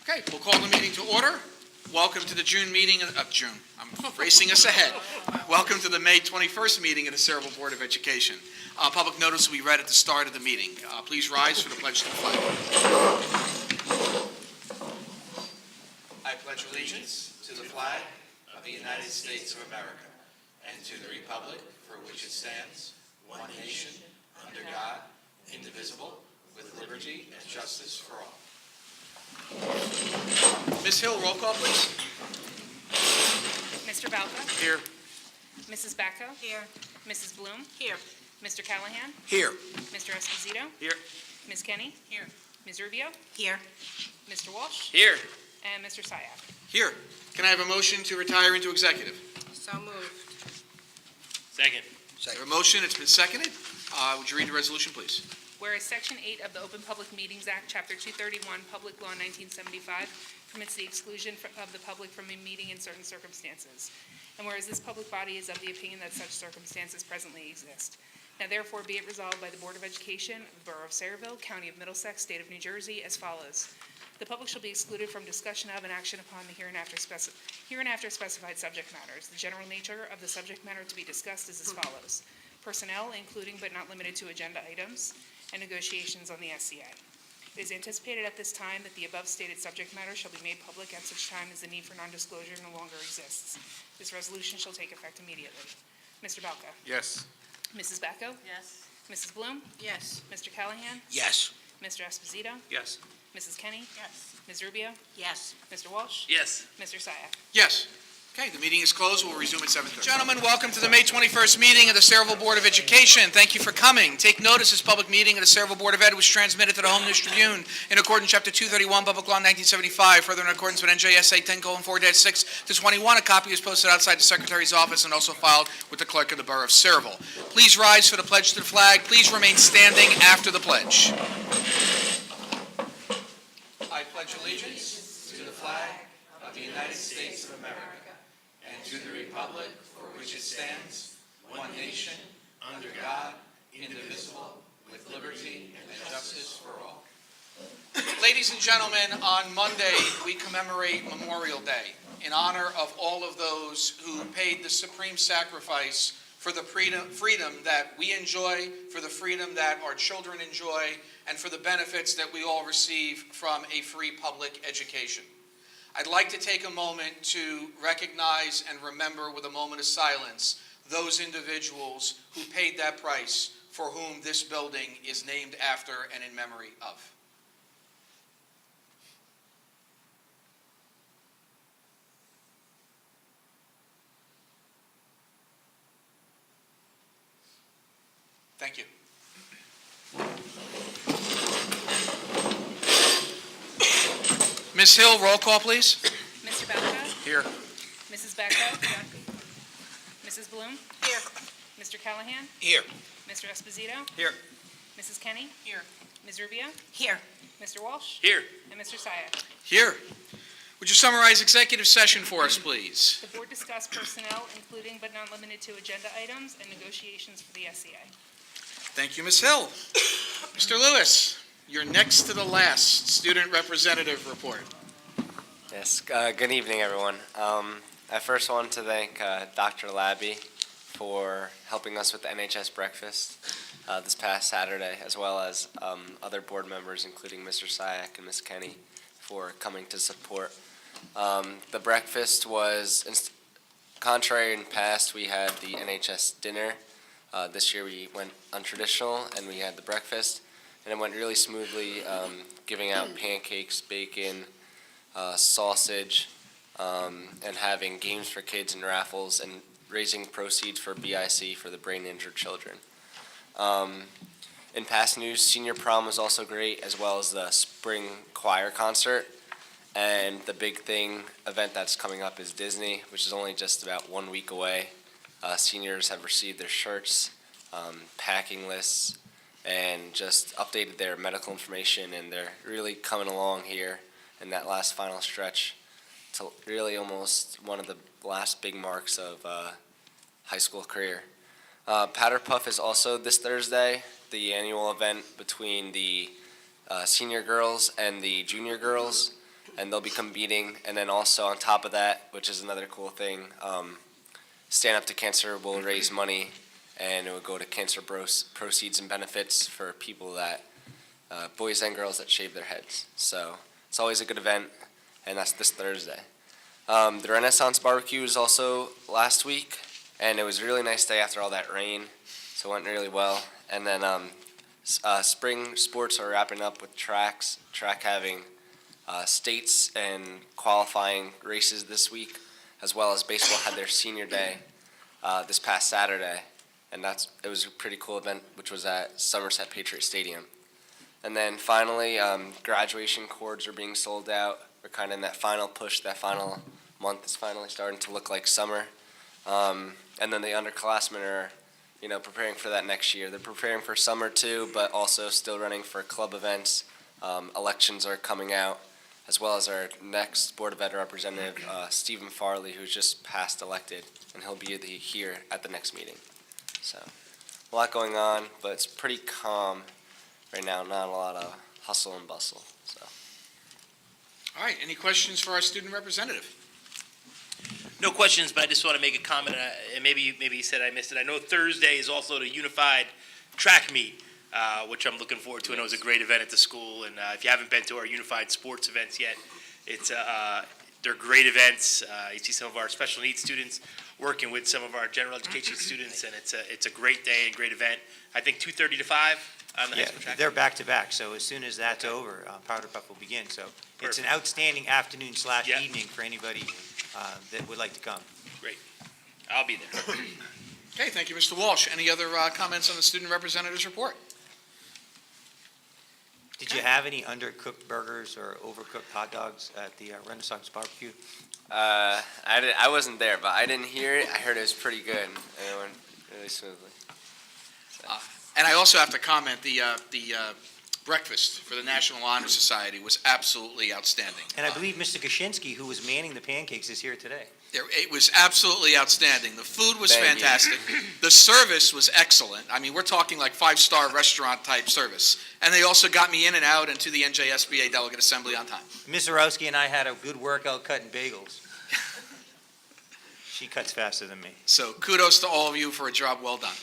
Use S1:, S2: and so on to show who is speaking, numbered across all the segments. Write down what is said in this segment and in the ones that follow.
S1: Okay, we'll call the meeting to order. Welcome to the June meeting of June. I'm racing us ahead. Welcome to the May 21st meeting of the Sayreville Board of Education. Public notice will be read at the start of the meeting. Please rise for the pledge to the flag. I pledge allegiance to the flag of the United States of America and to the republic for which it stands, one nation, under God, indivisible, with liberty and justice for all. Ms. Hill, roll call, please.
S2: Mr. Balca?
S1: Here.
S2: Mrs. Bacco?
S3: Here.
S2: Mrs. Bloom?
S3: Here.
S2: Mr. Callahan?
S1: Here.
S2: Mr. Esposito?
S1: Here.
S2: Ms. Kenny?
S3: Here.
S2: Ms. Rubio?
S3: Here.
S2: Mr. Walsh?
S1: Here.
S2: And Mr. Syak.
S1: Here. Can I have a motion to retire into executive?
S3: So moved.
S4: Second.
S1: I have a motion. It's been seconded. Would you read the resolution, please?
S2: Whereas Section 8 of the Open Public Meetings Act, Chapter 231, Public Law 1975, permits the exclusion of the public from a meeting in certain circumstances. And whereas this public body is of the opinion that such circumstances presently exist. Now therefore be it resolved by the Board of Education of the Borough of Sayreville, County of Middlesex, State of New Jersey, as follows. The public shall be excluded from discussion of and action upon the hereinafter specified subject matters. The general nature of the subject matter to be discussed is as follows. Personnel, including but not limited to agenda items, and negotiations on the SCA. It is anticipated at this time that the above stated subject matter shall be made public at such time as the need for non-disclosure no longer exists. This resolution shall take effect immediately. Mr. Balca?
S1: Yes.
S2: Mrs. Bacco?
S3: Yes.
S2: Mrs. Bloom?
S3: Yes.
S2: Mr. Callahan?
S1: Yes.
S2: Mr. Esposito?
S1: Yes.
S2: Mrs. Kenny?
S3: Yes.
S2: Ms. Rubio?
S3: Yes.
S2: Mr. Walsh?
S4: Yes.
S2: Mr. Syak?
S1: Yes. Okay, the meeting is closed. We'll resume at 7:30. Gentlemen, welcome to the May 21st meeting of the Sayreville Board of Education. Thank you for coming. Take notice, this public meeting of the Sayreville Board of Ed was transmitted to the Home News Tribune in accordance with Chapter 231, Public Law 1975, further in accordance with NJSA 10:4-6-21. A copy is posted outside the Secretary's office and also filed with the Clerk of the Borough of Sayreville. Please rise for the pledge to the flag. Please remain standing after the pledge. I pledge allegiance to the flag of the United States of America and to the republic for which it stands, one nation, under God, indivisible, with liberty and justice for all. Ladies and gentlemen, on Monday we commemorate Memorial Day in honor of all of those who paid the supreme sacrifice for the freedom that we enjoy, for the freedom that our children enjoy, and for the benefits that we all receive from a free public education. I'd like to take a moment to recognize and remember with a moment of silence those individuals who paid that price, for whom this building is named after and in memory of. Thank you. Ms. Hill, roll call, please.
S2: Mr. Balca?
S1: Here.
S2: Mrs. Bacco? Mrs. Bloom?
S3: Here.
S2: Mr. Callahan?
S1: Here.
S2: Mr. Esposito?
S1: Here.
S2: Mrs. Kenny?
S3: Here.
S2: Ms. Rubio?
S3: Here.
S2: Mr. Walsh?
S4: Here.
S2: And Mr. Syak?
S1: Here. Would you summarize executive session for us, please?
S2: The board discussed personnel, including but not limited to agenda items and negotiations for the SCA.
S1: Thank you, Ms. Hill. Mr. Lewis, you're next to the last student representative report.
S5: Yes, good evening, everyone. I first want to thank Dr. Labby for helping us with the NHS breakfast this past Saturday, as well as other board members, including Mr. Syak and Ms. Kenny, for coming to support. The breakfast was, contrary in past, we had the NHS dinner. This year we went untraditional, and we had the breakfast, and it went really smoothly, giving out pancakes, bacon, sausage, and having games for kids and raffles, and raising proceeds for BIC for the brain-injured children. In past news, senior prom was also great, as well as the spring choir concert. And the big event that's coming up is Disney, which is only just about 1 week away. Seniors have received their shirts, packing lists, and just updated their medical information, and they're really coming along here in that last final stretch to really almost one of the last big marks of high school career. Powder Puff is also this Thursday, the annual event between the senior girls and the junior girls. and they'll be competing. And then also on top of that, which is another cool thing, Stand Up to Cancer will raise money, and it will go to cancer proceeds and benefits for people that, boys and girls that shave their heads. So it's always a good event, and that's this Thursday. The Renaissance Barbecue was also last week, and it was a really nice day after all that rain, so it went really well. And then spring sports are wrapping up with track having states and qualifying races this week, as well as baseball had their senior day this past Saturday, and it was a pretty cool event, which was at Somerset Patriot Stadium. And then finally, graduation cords are being sold out. We're kind of in that final push. That final month is finally starting to look like summer. And then the underclassmen are, preparing for that next year. They're preparing for summer too, but also still running for club events. Elections are coming out, as well as our next Board of Ed representative, Stephen Farley, who's just passed elected, and he'll be here at the next meeting. So a lot going on, but it's pretty calm right now, not a lot of hustle and bustle. So.
S1: All right, any questions for our student representative?
S4: No questions, but I just want to make a comment, and maybe you said I missed it. I know Thursday is also the unified track meet, which I'm looking forward to. I know it's a great event at the school, and if you haven't been to our unified sports events yet, they're great events. You see some of our special needs students working with some of our general education students, and it's a great day and great event. I think 2:30 to 5 on the high school track.
S3: They're back to back, so as soon as that's over, Powder Puff will begin. So it's an outstanding afternoon / evening for anybody that would like to come.
S4: Great. I'll be there.
S1: Okay, thank you, Mr. Walsh. Any other comments on the student representative's report?
S3: Did you have any undercooked burgers or overcooked hot dogs at the Renaissance Barbecue?
S5: I wasn't there, but I didn't hear it. I heard it was pretty good, and it went really smoothly.
S1: And I also have to comment, the breakfast for the National Honor Society was absolutely outstanding.
S3: And I believe Mr. Gashinsky, who was manning the pancakes, is here today.
S1: It was absolutely outstanding. The food was
S5: Thank you.
S1: fantastic. The service was excellent. I mean, we're talking like 5-star restaurant type service. And they also got me in and out and to the NJSBA Delegate Assembly on time.
S3: Ms. Zarowski and I had a good workout cutting bagels. She cuts faster than me.
S1: So kudos to all of you for a job well done.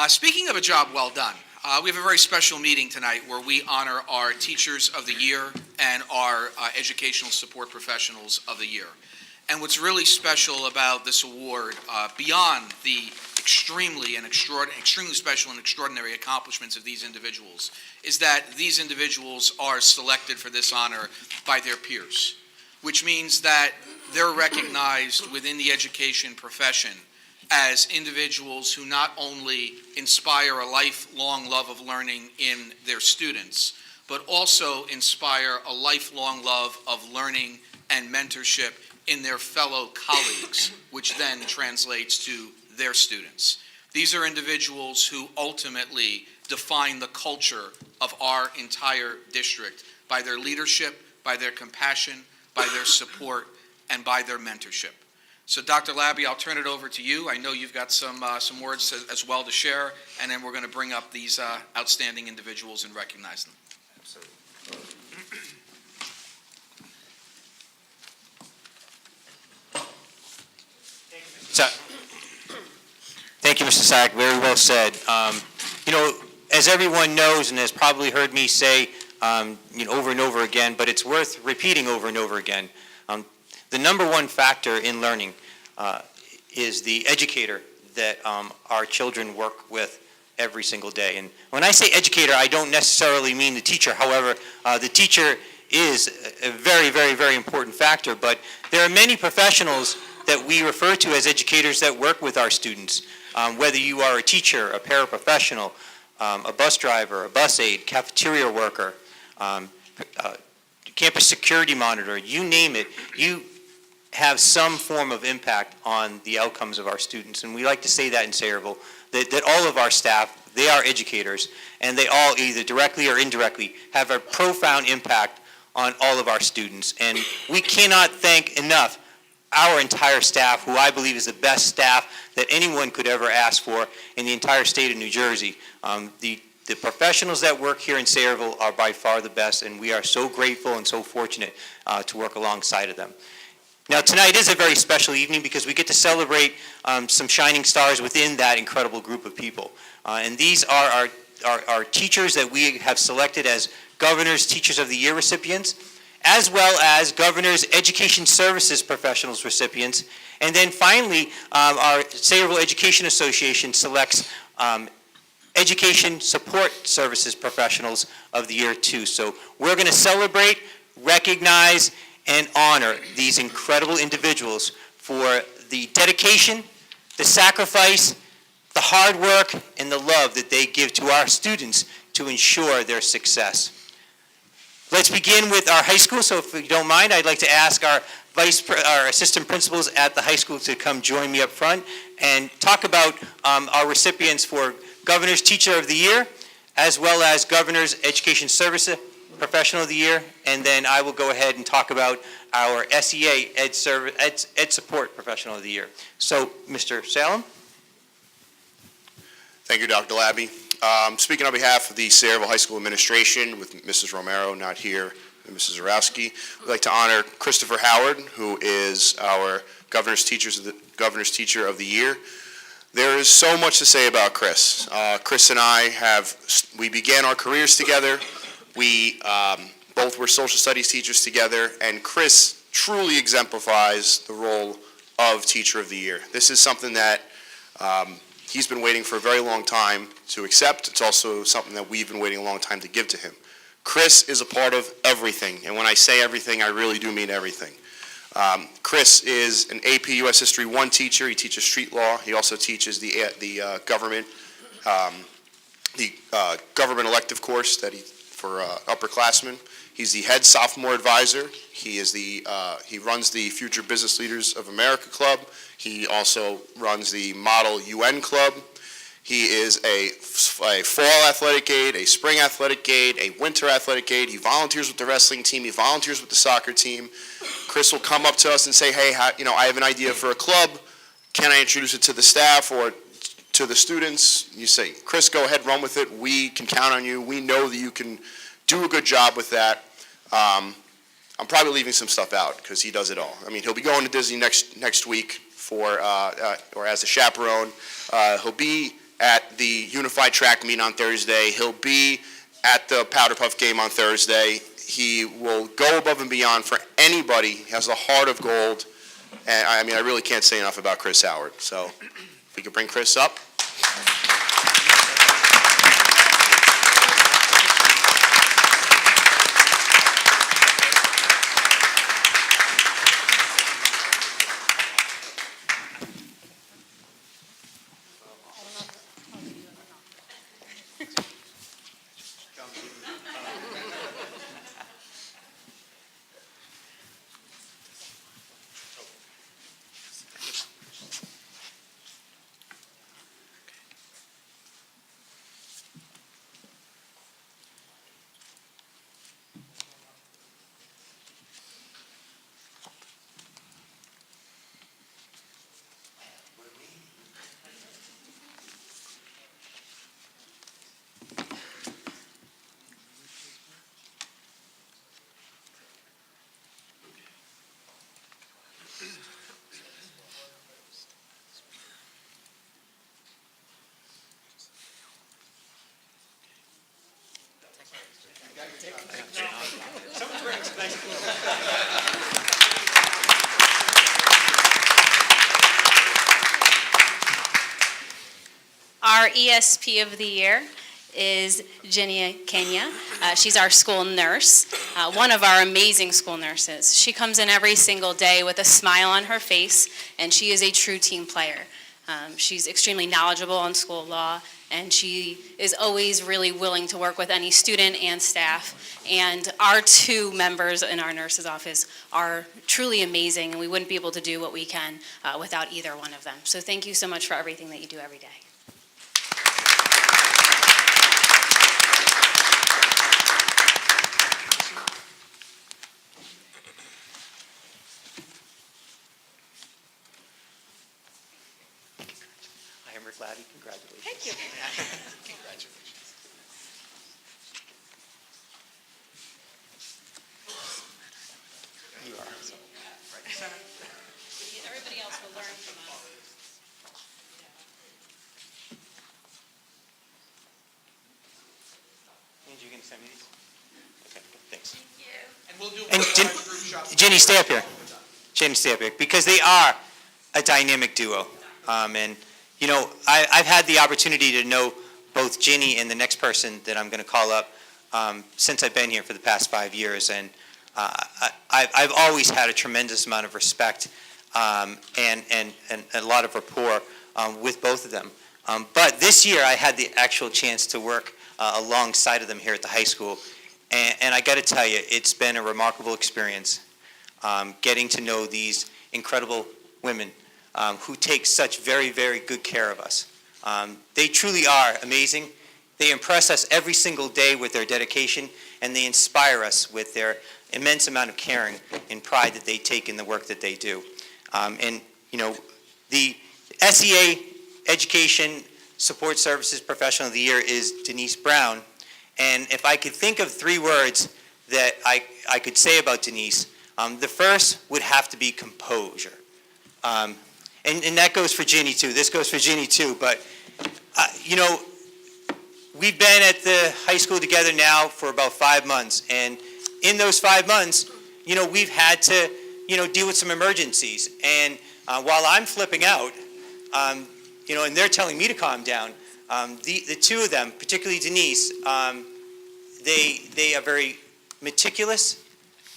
S1: Speaking of a job well done, we have a very special meeting tonight where we honor our Teachers of the Year and our Educational Support Professionals of the Year. And what's really special about this award, beyond the extremely special and extraordinary accomplishments of these individuals, is that these individuals are selected for this honor by their peers, which means that they're recognized within the education profession as individuals who not only inspire a lifelong love of learning in their students, but also inspire a lifelong love of learning and mentorship in their fellow colleagues, which then translates to their students. These are individuals who ultimately define the culture of our entire district by their leadership, by their compassion, by their support, and by their mentorship. So Dr. Labby, I'll turn it over to you. I know you've got some words as well to share, and then we're going to bring up these outstanding individuals and recognize them.
S3: Absolutely. So, thank you, Mr. Sack. Very well said. As everyone knows and has probably heard me say over and over again, but it's worth repeating over and over again, the number one factor in learning is the educator that our children work with every single day. And when I say educator, I don't necessarily mean the teacher. However, the teacher is a very, very, very important factor, but there are many professionals that we refer to as educators that work with our students. Whether you are a teacher, a paraprofessional, a bus driver, a bus aide, cafeteria worker, campus security monitor, you name it, you have some form of impact on the outcomes of our students. And we like to say that in Sayreville, that all of our staff, they are educators, and they all either directly or indirectly have a profound impact on all of our students. And we cannot thank enough our entire staff, who I believe is the best staff that anyone could ever ask for in the entire state of New Jersey. The The professionals that work here in Sayreville are by far the best, and we are so grateful and so fortunate to work alongside of them. Now, tonight is a very special evening because we get to celebrate some shining stars within that incredible group of people. And these are our teachers that we have selected as Governor's Teachers of the Year recipients, as well as Governor's Education Services Professionals recipients. And then finally, our Sayreville Education Association selects Education Support Services Professionals of the Year too. So we're going to celebrate, recognize, and honor these incredible individuals for the dedication, the sacrifice, the hard work, and the love that they give to our students to ensure their success. Let's begin with our high school, so if you don't mind, I'd like to ask our assistant principals at the high school to come join me up front and talk about our recipients for Governor's Teacher of the Year, as well as Governor's Education Services Professional of the Year, and then I will go ahead and talk about our SEA Ed Support Professional of the Year. So, Mr. Salem.
S6: Thank you, Dr. Labby. Speaking on behalf of the Sayreville High School Administration, with Mrs. Romero not here, and Mrs. Zarowski, we'd like to honor Christopher Howard, who is our Governor's Teacher of the Year. There is so much to say about Chris. Chris and I we began our careers together. We both were social studies teachers together, and Chris truly exemplifies the role of Teacher of the Year. This is something that he's been waiting for a very long time to accept. It's also something that we've been waiting a long time to give to him. Chris is a part of everything, and when I say everything, I really do mean everything. Chris is an AP US History 1 teacher. He teaches street law. He also teaches the government elective course for upperclassmen. He's the head sophomore advisor. He runs the Future Business Leaders of America Club. He also runs the Model UN Club. He is a fall athletic aide, a spring athletic aide, a winter athletic aide. He volunteers with the wrestling team. He volunteers with the soccer team. Chris will come up to us and say, hey, I have an idea for a club. Can I introduce it to the staff or to the students? You say, Chris, go ahead, run with it. We can count on you. We know that you can do a good job with that. I'm probably leaving some stuff out because he does it all. I mean, he'll be going to Disney next week or as a chaperone. He'll be at the Unified Track meet on Thursday. He'll be at the Powder Puff game on Thursday. He will go above and beyond for anybody. He has a heart of gold. And I really can't say enough about Chris Howard. So if we could bring Chris up.
S7: Our ESP of the year is Jenny Kenya. She's our school nurse, one of our amazing school nurses. She comes in every single day with a smile on her face, and she is a true team player. She's extremely knowledgeable on school law, and she is always really willing to work with any student and staff. And our two members in our nurse's office are truly amazing, and we wouldn't be able to do what we can without either one of them. So thank you so much for everything that you do every day.
S3: Hi, I'm Rick Laddie. Congratulations.
S7: Thank you.
S3: Congratulations.
S7: Everybody else will learn from us.
S3: Angie, you gonna send me these? Okay, thanks.
S1: And we'll do
S3: And
S1: one
S3: Jen-
S1: large group shot.
S3: Jenny, stay up here. Jenny, stay up here, because they are a dynamic duo. And, you know, I've had the opportunity to know both Ginny and the next person that I'm going to call up since I've been here for the past 5 years. And I've always had a tremendous amount of respect and a lot of rapport with both of them. But this year, I had the actual chance to work alongside of them here at the high school. And I got to tell you, it's been a remarkable experience getting to know these incredible women who take such very, very good care of us. They truly are amazing. They impress us every single day with their dedication, and they inspire us with their immense amount of caring and pride that they take in the work that they do. And, you know, the SEA Education Support Services Professional of the Year is Denise Brown. And if I could think of 3 words that I could say about Denise, the first would have to be composure. And that goes for Ginny too. This goes for Ginny too. But, you know, we've been at the high school together now for about 5 months. And in those 5 months, you know, we've had to, you know, deal with some emergencies. And while I'm flipping out, you know, and they're telling me to calm down, the two of them, particularly Denise, they are very meticulous,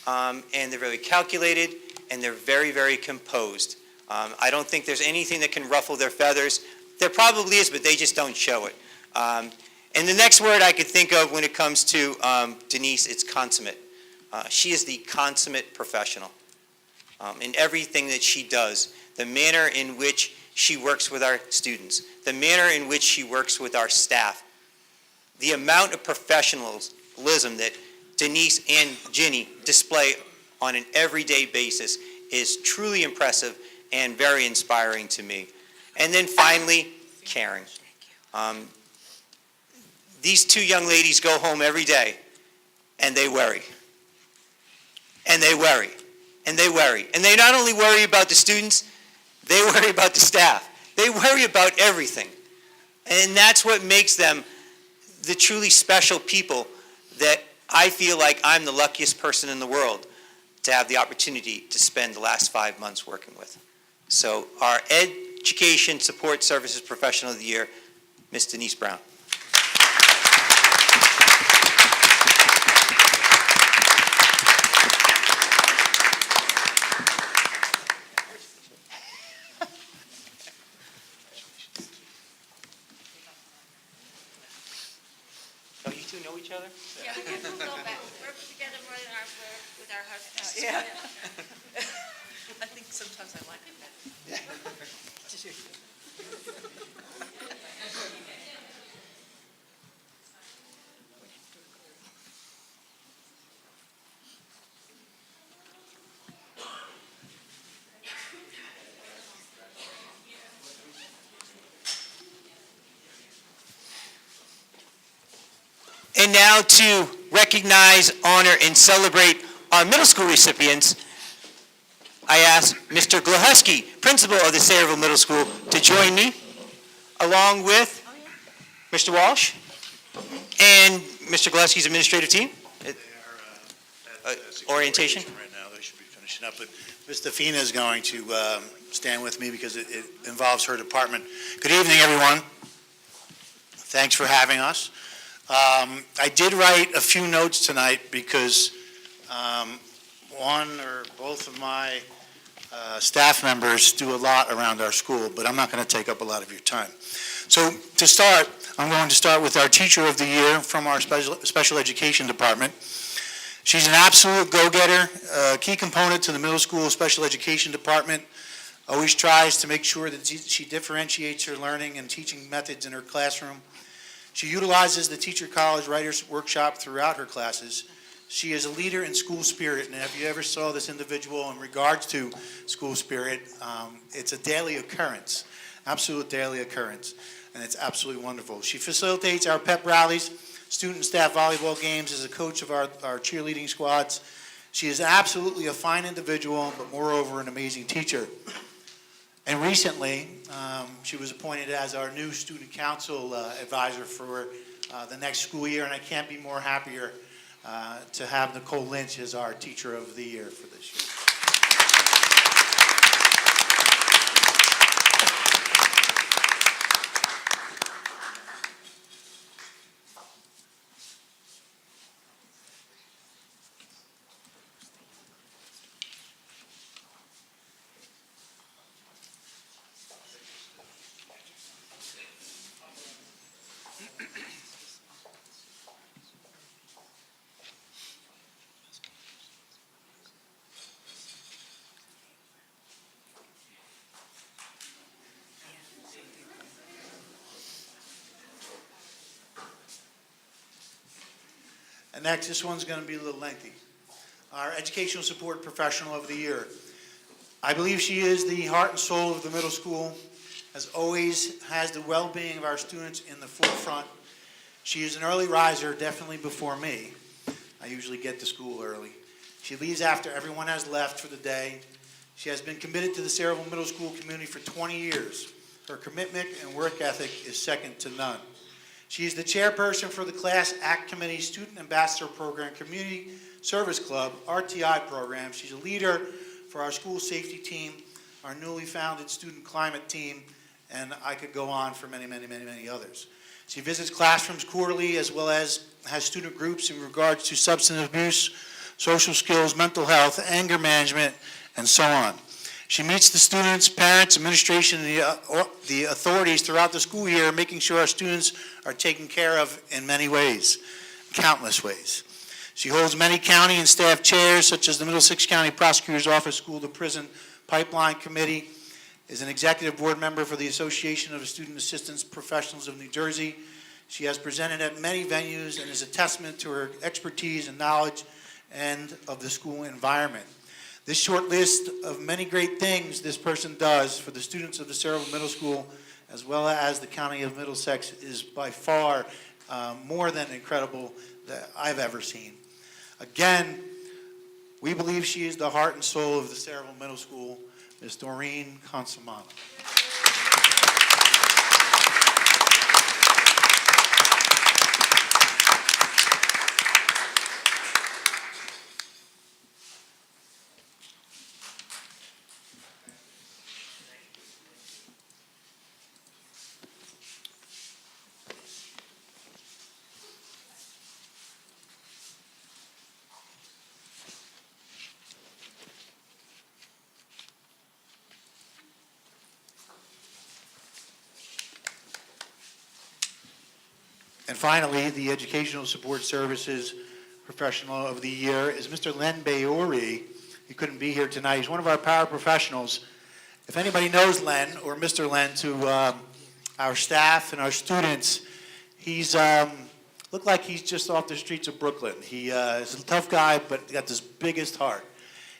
S3: and they're very calculated, and they're very, very composed. I don't think there's anything that can ruffle their feathers. There probably is, but they just don't show it. And the next word I could think of when it comes to Denise, it's consummate. She is the consummate professional in everything that she does. The manner in which she works with our students, the manner in which she works with our staff, the amount of professionalism that Denise and Ginny display on an everyday basis is truly impressive and very inspiring to me. And then finally, caring. These 2 young ladies go home every day and they worry. And they worry. And they worry. And they not only worry about the students, they worry about the staff. They worry about everything. And that's what makes them the truly special people that I feel like I'm the luckiest person in the world to have the opportunity to spend the last 5 months working with. So our Education Support Services Professional of the Year, Ms. Denise Brown. Oh, you two know each other?
S8: Yeah, we can go back. We're together more than with our husbands.
S9: Yeah. I think sometimes I like it better.
S3: And now to recognize, honor, and celebrate our middle school recipients, I ask Mr. Glohusky, principal of the Sayreville Middle School, to join me, along with Mr. Walsh and Mr. Glohusky's administrative team.
S10: They are at
S3: Orientation.
S10: right now. They should be finishing up. But Ms. Defina is going to stand with me because it involves her department. Good evening, everyone. Thanks for having us. I did write a few notes tonight because one or both of my staff members do a lot around our school, but I'm not going to take up a lot of your time. So to start, I'm going to start with our Teacher of the Year from our special education department. She's an absolute go-getter, a key component to the middle school special education department, always tries to make sure that she differentiates her learning and teaching methods in her classroom. She utilizes the Teacher College Writers Workshop throughout her classes. She is a leader in school spirit, and if you ever saw this individual in regards to school spirit, it's a daily occurrence, absolute daily occurrence, and it's absolutely wonderful. She facilitates our pep rallies, student and staff volleyball games, as a coach of our cheerleading squads. She is absolutely a fine individual, but moreover, an amazing teacher. And recently, she was appointed as our new student council advisor for the next school year, and I can't be more happier to have Nicole Lynch as our Teacher of the Year for this year. And next, this one's going to be a little lengthy. Our Educational Support Professional of the Year. I believe she is the heart and soul of the middle school, as always has the well-being of our students in the forefront. She is an early riser, definitely before me. I usually get to school early. She leaves after everyone has left for the day. She has been committed to the Sayreville Middle School community for 20 years. Her commitment and work ethic is second to none. She is the chairperson for the Class Act Committee Student Ambassador Program Community Service Club, RTI program. She's a leader for our school safety team, our newly founded student climate team, and I could go on for many, many, many, many others. She visits classrooms quarterly as well as has student groups in regards to substance abuse, social skills, mental health, anger management, and so on. She meets the students, parents, administration, and the authorities throughout the school year, making sure our students are taken care of in many ways, countless ways. She holds many county and staff chairs, such as the Middlesex County Prosecutor's Office School to Prison Pipeline Committee, is an executive board member for the Association of Student Assistance Professionals of New Jersey. She has presented at many venues and is a testament to her expertise and knowledge and of the school environment. This short list of many great things this person does for the students of the Sayreville Middle School, as well as the County of Middlesex, is by far more than incredible that I've ever seen. Again, we believe she is the heart and soul of the Sayreville Middle School, Ms. Doreen Consamano. And finally, the Educational Support Services Professional of the Year is Mr. Len Baori. He couldn't be here tonight. He's one of our paraprofessionals. If anybody knows Len, or Mr. Len, to our staff and our students, he's looked like he's just off the streets of Brooklyn. He is a tough guy, but got this biggest heart.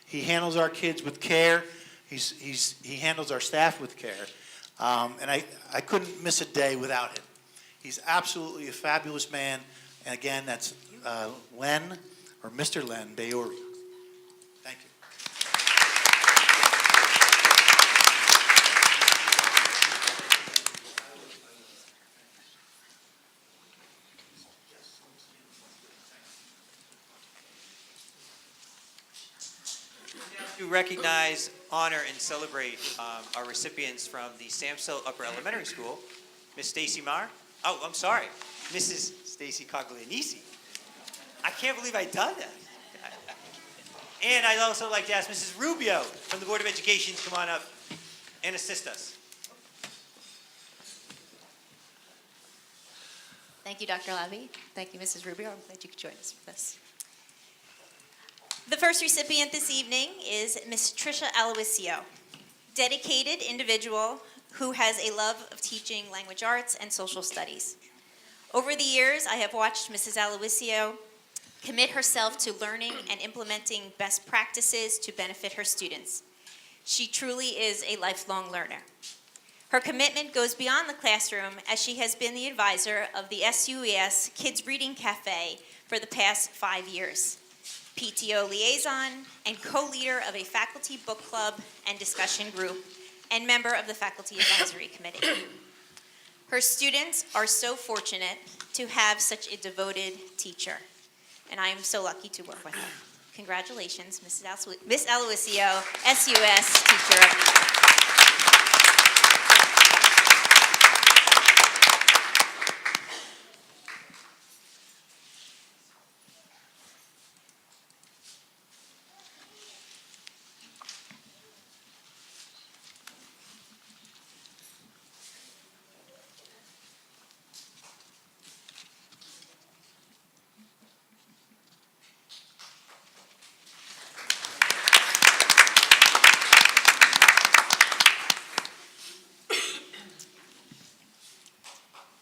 S10: He handles our kids with care. He handles our staff with care. And I couldn't miss a day without him. He's absolutely a fabulous man. And again, that's Len, or Mr. Len Baori. Thank you.
S11: To recognize, honor, and celebrate our recipients from the Samsel Upper Elementary School, Miss Stacy Marr. Oh, I'm sorry, Mrs. Stacy Coglianese. I can't believe I done that. And I'd also like to ask Mrs. Rubio from the Board of Education to come on up and assist us.
S12: Thank you, Dr. Labby. Thank you, Mrs. Rubio. I'm glad you could join us for this. The first recipient this evening is Ms. Tricia Aloisio, dedicated individual who has a love of teaching language arts and social studies. Over the years, I have watched Mrs. Aloisio commit herself to learning and implementing best practices to benefit her students. She truly is a lifelong learner. Her commitment goes beyond the classroom, as she has been the advisor of the SUES Kids Reading Cafe for the past 5 years. PTO liaison, and co-leader of a faculty book club and discussion group, and member of the Faculty Advisory Committee. Her students are so fortunate to have such a devoted teacher, and I am so lucky to work with her. Congratulations, Miss Aloisio, SUS Teacher of the Year.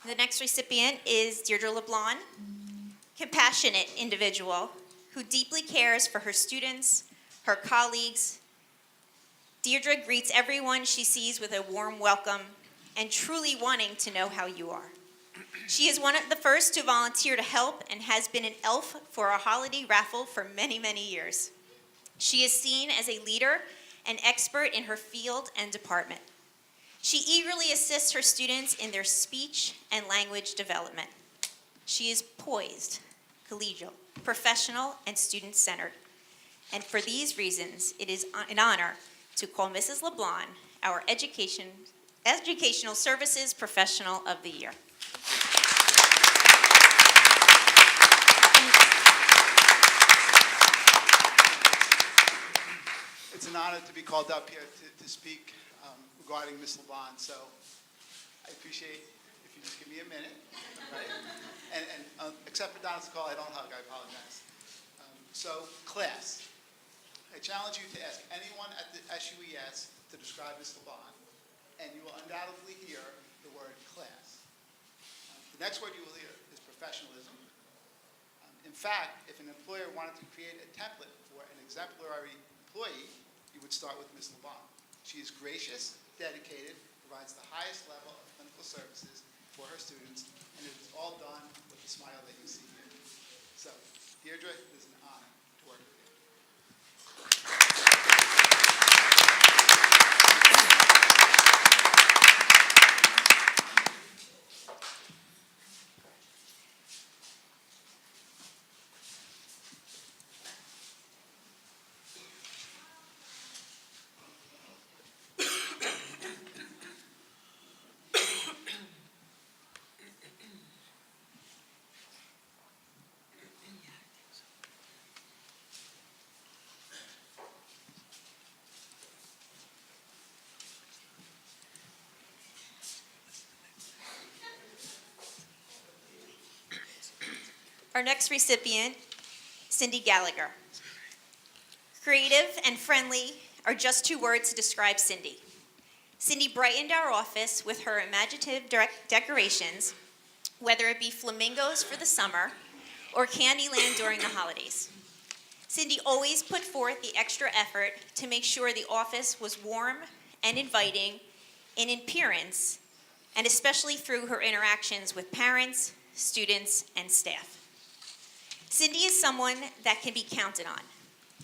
S12: The next recipient is Deirdre LeBlanc, compassionate individual who deeply cares for her students, her colleagues. Deirdre greets everyone she sees with a warm welcome and truly wanting to know how you are. She is one of the first to volunteer to help and has been an elf for a holiday raffle for many, many years. She is seen as a leader and expert in her field and department. She eagerly assists her students in their speech and language development. She is poised, collegial, professional, and student-centered. And for these reasons, it is an honor to call Mrs. LeBlanc our Educational Services Professional of the Year.
S13: It's an honor to be called up here to speak regarding Ms. LeBlanc, so I appreciate if you just give me a minute, right? And except for Donna's call, I don't hug, I apologize. So, class. I challenge you to ask anyone at the SUES to describe Ms. LeBlanc, and you will undoubtedly hear the word class. The next word you will hear is professionalism. In fact, if an employer wanted to create a template for an exemplary employee, you would start with Ms. LeBlanc. She is gracious, dedicated, provides the highest level of clinical services for her students, and it is all done with the smile that you see here. So, Deirdre, it is an honor to work with you.
S12: Our next recipient, Cindy Gallagher. Creative and friendly are just two words to describe Cindy. Cindy brightened our office with her imaginative decorations, whether it be flamingos for the summer or Candyland during the holidays. Cindy always put forth the extra effort to make sure the office was warm and inviting in appearance, and especially through her interactions with parents, students, and staff. Cindy is someone that can be counted on.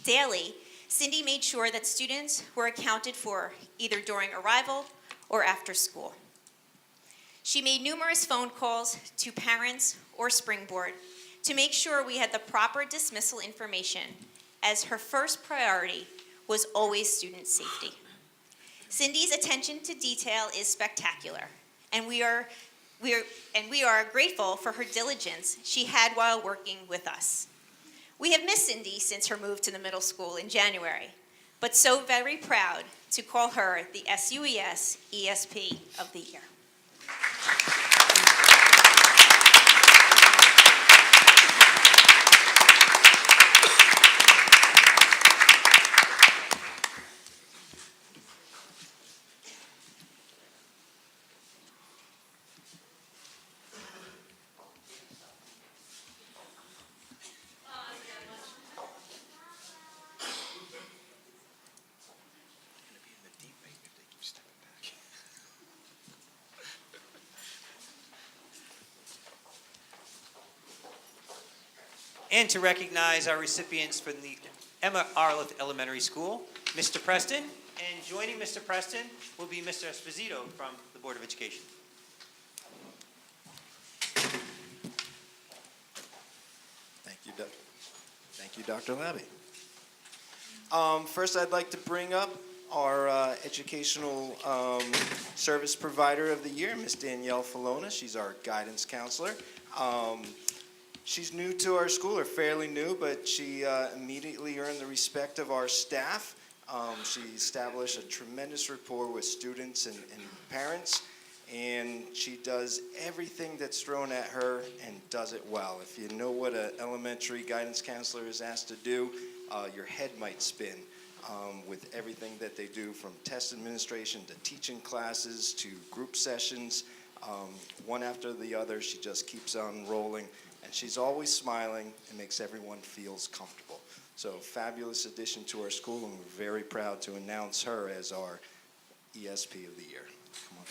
S12: Daily, Cindy made sure that students were accounted for either during arrival or after school. She made numerous phone calls to parents or Springboard to make sure we had the proper dismissal information, as her first priority was always student safety. Cindy's attention to detail is spectacular, and we are grateful for her diligence she had while working with us. We have missed Cindy since her move to the middle school in January, but so very proud to call her the SUES ESP of the Year.
S11: and to recognize our recipients from the Emma Arleth Elementary School, Mr. Preston, and joining Mr. Preston will be Mr. Esposito from the Board of Education.
S14: Thank you, Dr. Labby. First, I'd like to bring up our educational service provider of the year, Ms. Danielle Falona. She's our guidance counselor. She's new to our school, or fairly new, but she immediately earned the respect of our staff. She established a tremendous rapport with students and parents, and she does everything that's thrown at her and does it well. If you know what an elementary guidance counselor is asked to do, your head might spin with everything that they do, from test administration to teaching classes to group sessions. One after the other, she just keeps on rolling, and she's always smiling and makes everyone feels comfortable. So fabulous addition to our school, and we're very proud to announce her as our ESP of the year. Come on.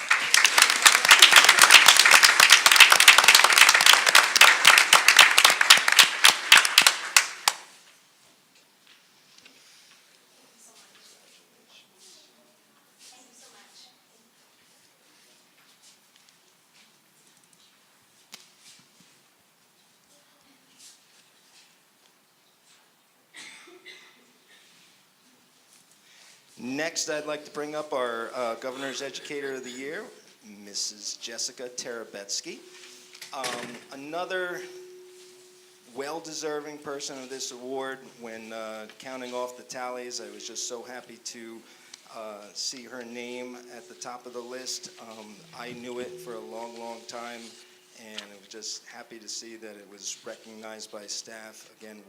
S14: Next, I'd like to bring up our Governor's Educator of the Year, Mrs. Jessica Terabetsky. Another well-deserving person of this award. When counting off the tallies, I was just so happy to see her name at the top of the list. I knew it for a long, long time, and I was just happy to see that it was recognized by staff. Again,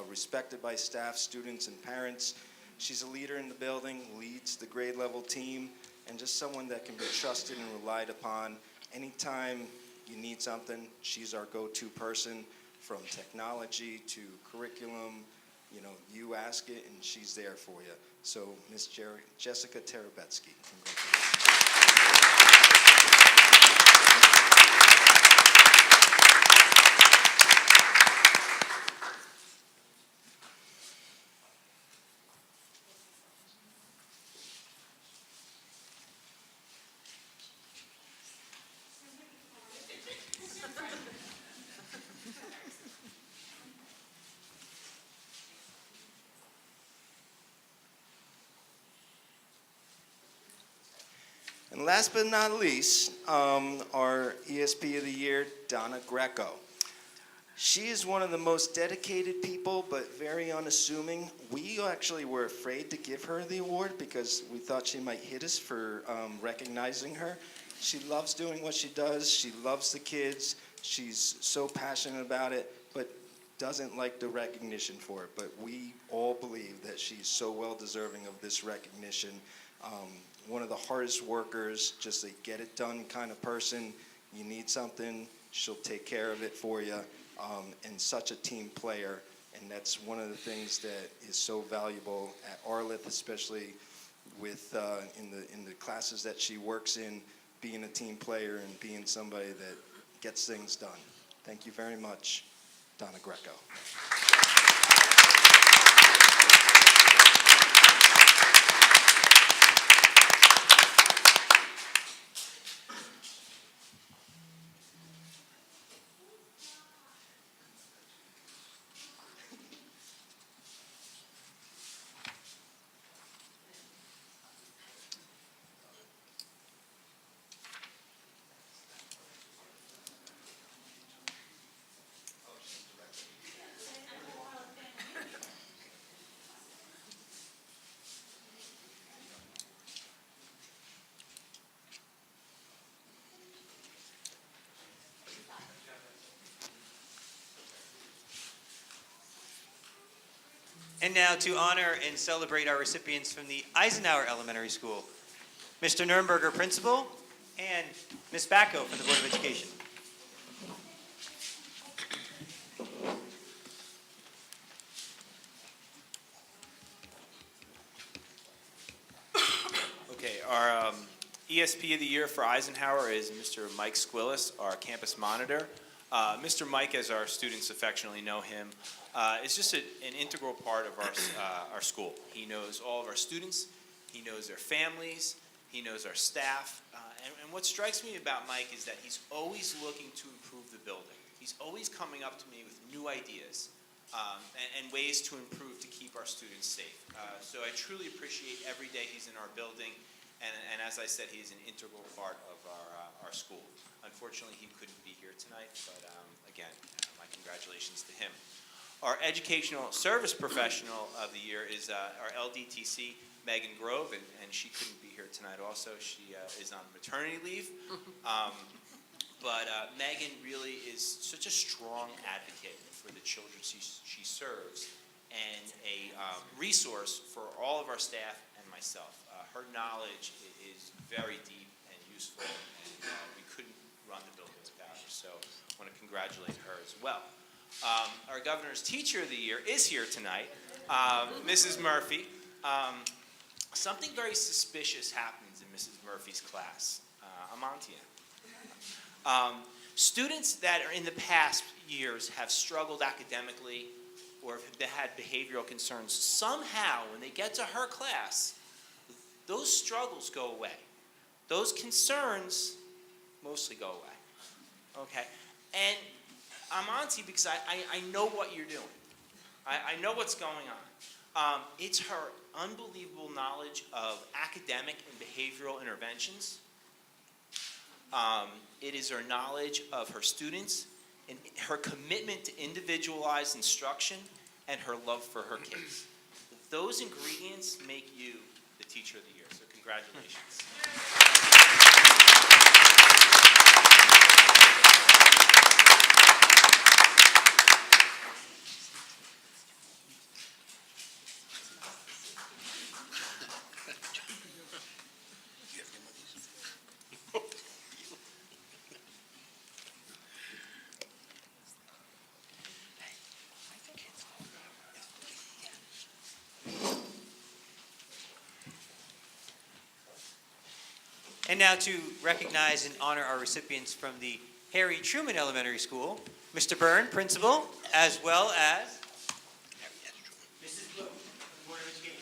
S14: respected by staff, students, and parents. She's a leader in the building, leads the grade level team, and just someone that can be trusted and relied upon. Anytime you need something, she's our go-to person, from technology to curriculum. You know, you ask it and she's there for you. So Ms. Jessica Terabetsky, congratulations. And last but not least, our ESP of the Year, Donna Greco. She is one of the most dedicated people, but very unassuming. We actually were afraid to give her the award because we thought she might hit us for recognizing her. She loves doing what she does. She loves the kids. She's so passionate about it, but doesn't like the recognition for it. But we all believe that she's so well deserving of this recognition. One of the hardest workers, just a get it done kind of person. You need something, she'll take care of it for you, and such a team player. And that's one of the things that is so valuable at Arleth, especially with in the classes that she works in, being a team player and being somebody that gets things done. Thank you very much, Donna Greco.
S11: And now to honor and celebrate our recipients from the Eisenhower Elementary School, Mr. Nurnberger, Principal, and Ms. Bacco from the Board of Education.
S15: Okay, our ESP of the Year for Eisenhower is Mr. Mike Squillis, our campus monitor.
S11: Mr. Mike, as our students affectionately know him, is just an integral part of our school. He knows all of our students, he knows their families, he knows our staff, and what strikes me about Mike is that he's always looking to improve the building. He's always coming up to me with new ideas and ways to improve to keep our students safe. So I truly appreciate every day he's in our building, and as I said, he's an integral part of our school. Unfortunately, he couldn't be here tonight, but again, my congratulations to him. Our Educational Service Professional of the Year is our LDTC, Megan Grove, and she couldn't be here tonight also. She is on maternity leave. But Megan really is such a strong advocate for the children she serves and a resource for all of our staff and myself. Her knowledge is very deep and useful, and we couldn't run the building without her. So I want to congratulate her as well. Our Governor's Teacher of the Year is here tonight, Mrs. Murphy. Something very suspicious happens in Mrs. Murphy's class. I'm on to you. Students that are in the past years have struggled academically or have had behavioral concerns, somehow when they get to her class, those struggles go away. Those concerns mostly go away. Okay? And I'm on to you because I know what you're doing. I know what's going on. It's her unbelievable knowledge of academic and behavioral interventions. It is her knowledge of her students and her commitment to individualized instruction and her love for her kids. Those ingredients make you the Teacher of the Year, so congratulations. And now to recognize and honor our recipients from the Harry Truman Elementary School, Mr. Byrne, Principal, as well as Mrs. Blue, Board of Education.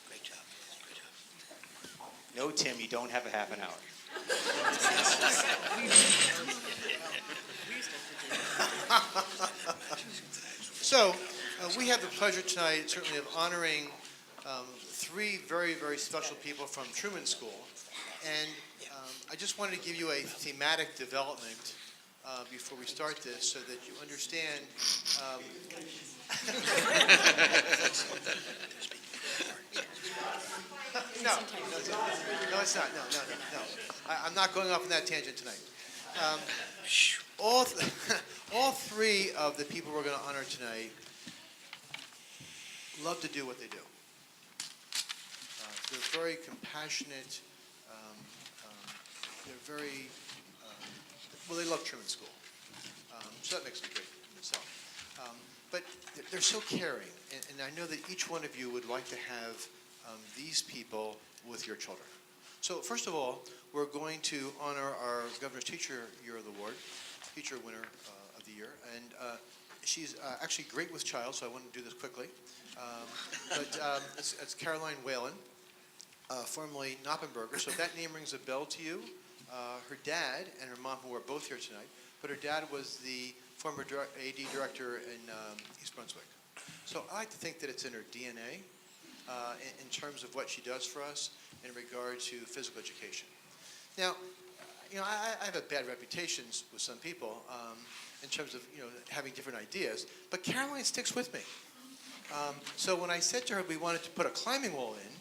S1: Great job. Great job.
S11: No, Tim, you don't have a half an hour.
S15: So, we have the pleasure tonight, certainly, of honoring three very, very special people from Truman School. And I just wanted to give you a thematic development before we start this so that you understand. No, it's not. No. I'm not going off on that tangent tonight. All three of the people we're going to honor tonight love to do what they do. They're very compassionate. They're very, they love Truman School. So that makes them great in itself. But they're so caring. And I know that each one of you would like to have these people with your children. So first of all, we're going to honor our Governor's Teacher Year of the Award, Teacher Winner of the Year. And she's actually great with child, so I want to do this quickly. It's Caroline Whalen. Formerly Knoppenberger, so if that name rings a bell to you, her dad and her mom, who are both here tonight, but her dad was the former AD director in East Brunswick. So I like to think that it's in her DNA in terms of what she does for us in regard to physical education. Now, I have a bad reputation with some people in terms of, having different ideas, but Caroline sticks with me. So when I said to her we wanted to put a climbing wall in,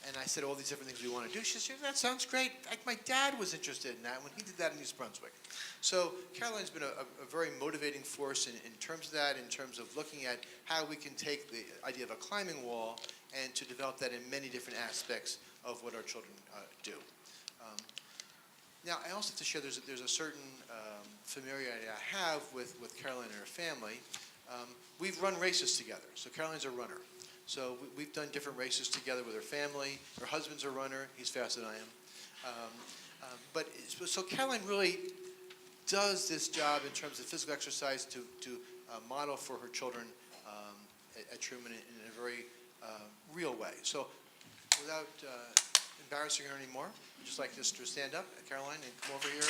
S15: and I said all these different things we want to do, she said, that sounds great. Like my dad was interested in that when he did that in East Brunswick. So Caroline's been a very motivating force in terms of that, in terms of looking at how we can take the idea of a climbing wall and to develop that in many different aspects of what our children do. Now, I also have to share there's a certain familiarity I have with Caroline and her family. We've run races together, so Caroline's a runner. So we've done different races together with her family. Her husband's a runner. He's faster than I am. So Caroline really does this job in terms of physical exercise to model for her children at Truman in a very real way. So without embarrassing her anymore, I'd just like this to stand up, Caroline, and come over here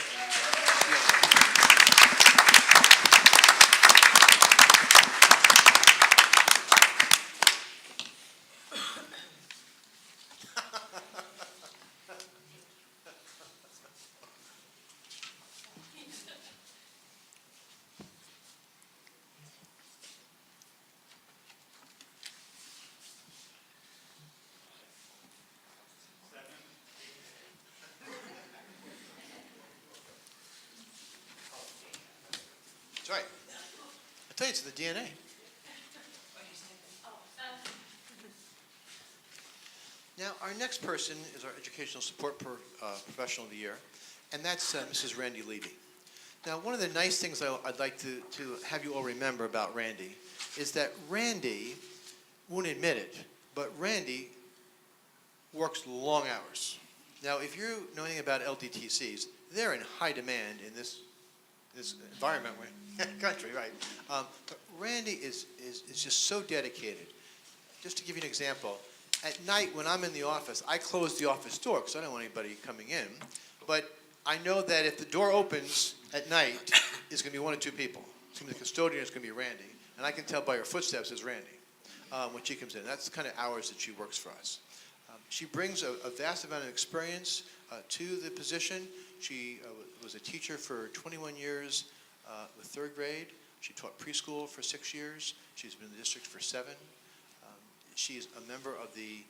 S15: That's right. I tell you, it's the DNA. Now, our next person is our Educational Support Professional of the Year, and that's Mrs. Randy Levy. Now, one of the nice things I'd like to have you all remember about Randy is that Randy won't admit it, but Randy works long hours. Now, if you know anything about LDTCs, they're in high demand in this environment, country, right? But Randy is just so dedicated. Just to give you an example, at night when I'm in the office, I close the office door because I don't want anybody coming in. But I know that if the door opens at night, it's going to be one of two people. It's going to be the custodian, it's going to be Randy. And I can tell by her footsteps it's Randy when she comes in. That's the kind of hours that she works for us. She brings a vast amount of experience to the position. She was a teacher for 21 years with third grade. She taught preschool for 6 years. She's been in the district for 7. She's a member of the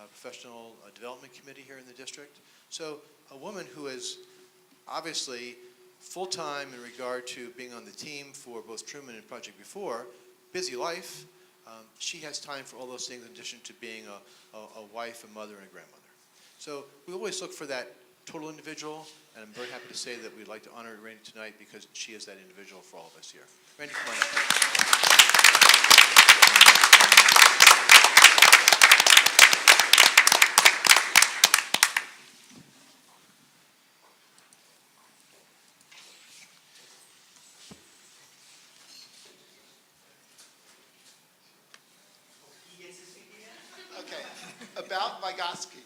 S15: Professional Development Committee here in the district. So a woman who is obviously full-time in regard to being on the team for both Truman and Project Before, busy life. She has time for all those things in addition to being a wife, a mother, and a grandmother. So we always look for that total individual, and I'm very happy to say that we'd like to honor Randy tonight because she is that individual for all of us here. Randy, come on up.
S13: Okay, about Vygotsky.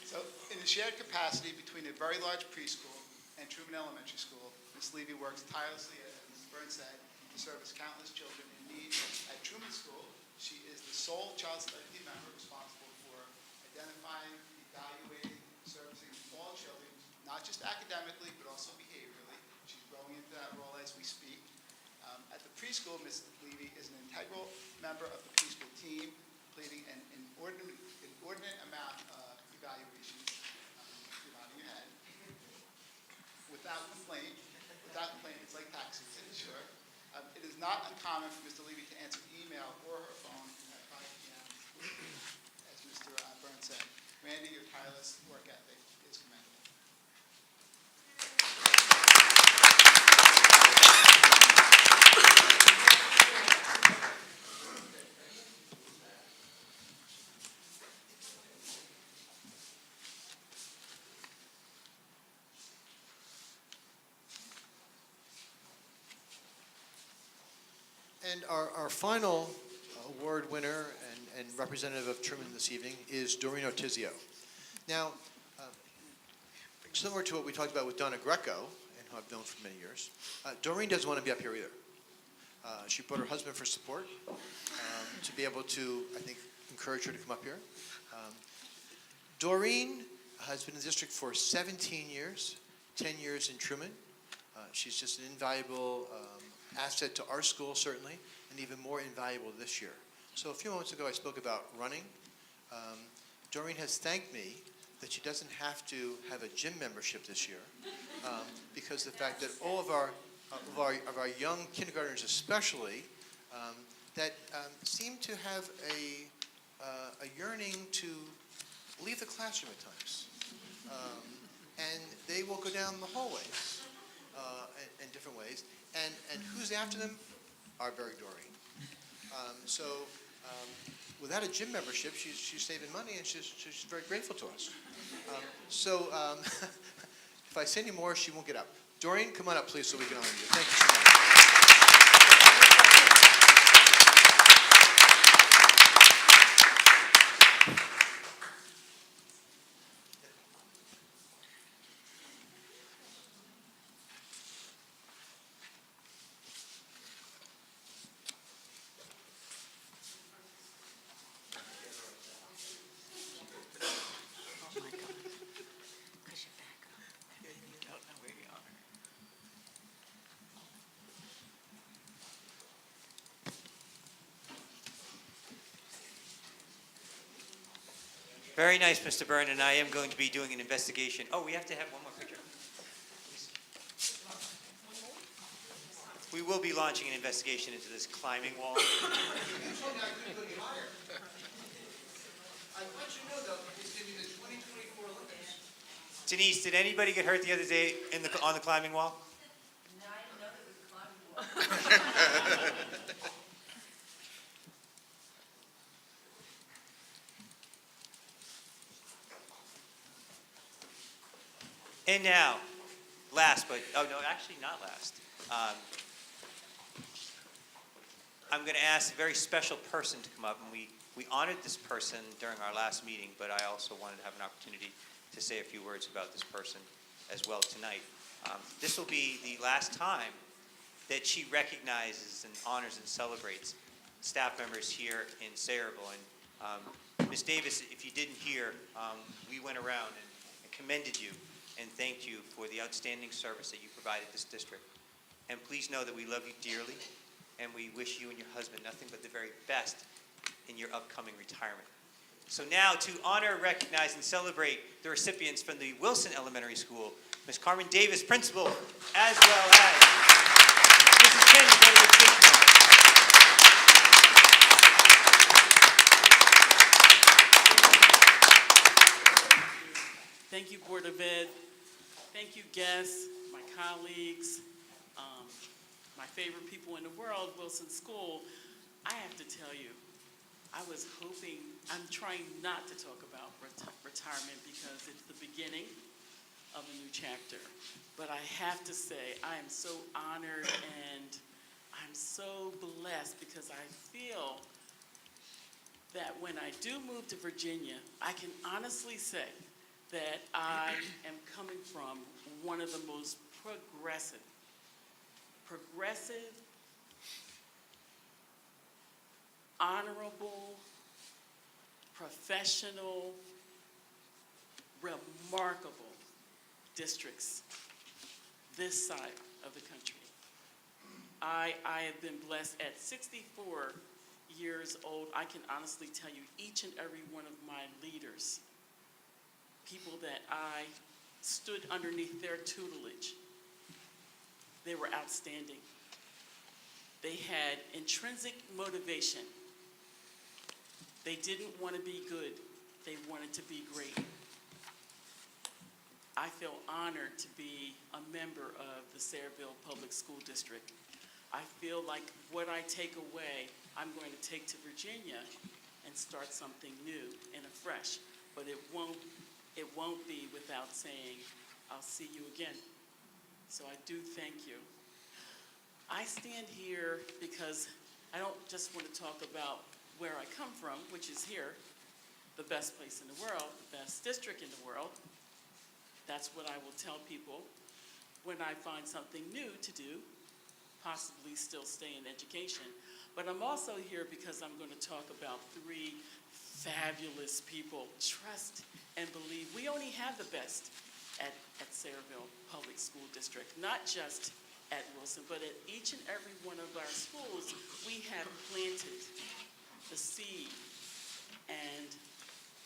S13: So, in a shared capacity between a very large preschool and Truman Elementary School, Ms. Levy works tirelessly, as Ms. Burns said, to service countless children in need. At Truman School, she is the sole child study team member responsible for identifying, evaluating, servicing all children, not just academically, but also behaviorally. She's growing into that role as we speak. At the preschool, Ms. Levy is an integral member of the preschool team, completing an inordinate amount of evaluations, you're nodding your head, without complaint. Without complaint, it's like tax season, sure. It is not uncommon for Mr. Levy to answer email or her phone at 5 p.m., as Mr. Burns said. Randy, your tireless work ethic is commendable.
S15: And our final award winner and representative of Truman this evening is Doreen Ortizio. Now, similar to what we talked about with Donna Greco, and who I've known for many years, Doreen doesn't want to be up here either. She brought her husband for support to be able to, I think, encourage her to come up here. Doreen has been in the district for 17 years, 10 years in Truman. She's just an invaluable asset to our school, certainly, and even more invaluable this year. So a few moments ago, I spoke about running. Doreen has thanked me that she doesn't have to have a gym membership this year because the fact that all of our young kindergartners especially that seem to have a yearning to leave the classroom at times. And they will go down the hallways in different ways. And who's after them? Our very Doreen. Without a gym membership, she's saving money, and she's very grateful to us. If I say any more, she won't get up. Doreen, come on up, please, so we can honor you. Thank you so much.
S11: Very nice, Mr. Byrne, and I am going to be doing an investigation. Oh, we have to have one more picture. We will be launching an investigation into this climbing wall. Denise, did anybody get hurt the other day on the climbing wall?
S9: No, I didn't know there was a climbing wall.
S11: And now, last, but, oh no, actually not last. I'm going to ask a very special person to come up, and we honored this person during our last meeting, but I also wanted to have an opportunity to say a few words about this person as well tonight. This will be the last time that she recognizes and honors and celebrates staff members here in Sayreville. And Ms. Davis, if you didn't hear, we went around and commended you and thanked you for the outstanding service that you provided this district. And please know that we love you dearly, and we wish you and your husband nothing but the very best in your upcoming retirement. So now, to honor, recognize, and celebrate the recipients from the Wilson Elementary School, Ms. Carmen Davis, Principal, as well as Mrs. Ken, Board of Education.
S16: Thank you, Board of Ed. Thank you, guests, my colleagues, my favorite people in the world, Wilson School. I have to tell you, I was hoping, I'm trying not to talk about retirement because it's the beginning of a new chapter. But I have to say, I am so honored and I'm so blessed because I feel that when I do move to Virginia, I can honestly say that I am coming from one of the most progressive, honorable, professional, remarkable districts this side of the country. I have been blessed at 64 years old. I can honestly tell you each and every one of my leaders, people that I stood underneath their tutelage, they were outstanding. They had intrinsic motivation. They didn't want to be good. They wanted to be great. I feel honored to be a member of the Sayreville Public School District. I feel like what I take away, I'm going to take to Virginia and start something new and afresh. But it won't be without saying, I'll see you again. So I do thank you. I stand here because I don't just want to talk about where I come from, which is here, the best place in the world, the best district in the world. That's what I will tell people when I find something new to do, possibly still stay in education. But I'm also here because I'm going to talk about three fabulous people. Trust and believe. We only have the best at Sayreville Public School District, not just at Wilson, but at each and every one of our schools, we have planted the seed. And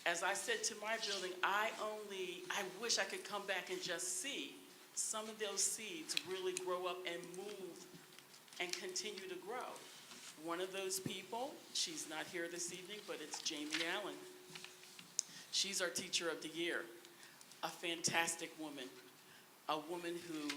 S16: as I said to my building, I wish I could come back and just see some of those seeds really grow up and move and continue to grow. One of those people, she's not here this evening, but it's Jamie Allen. She's our Teacher of the Year, a fantastic woman, a woman who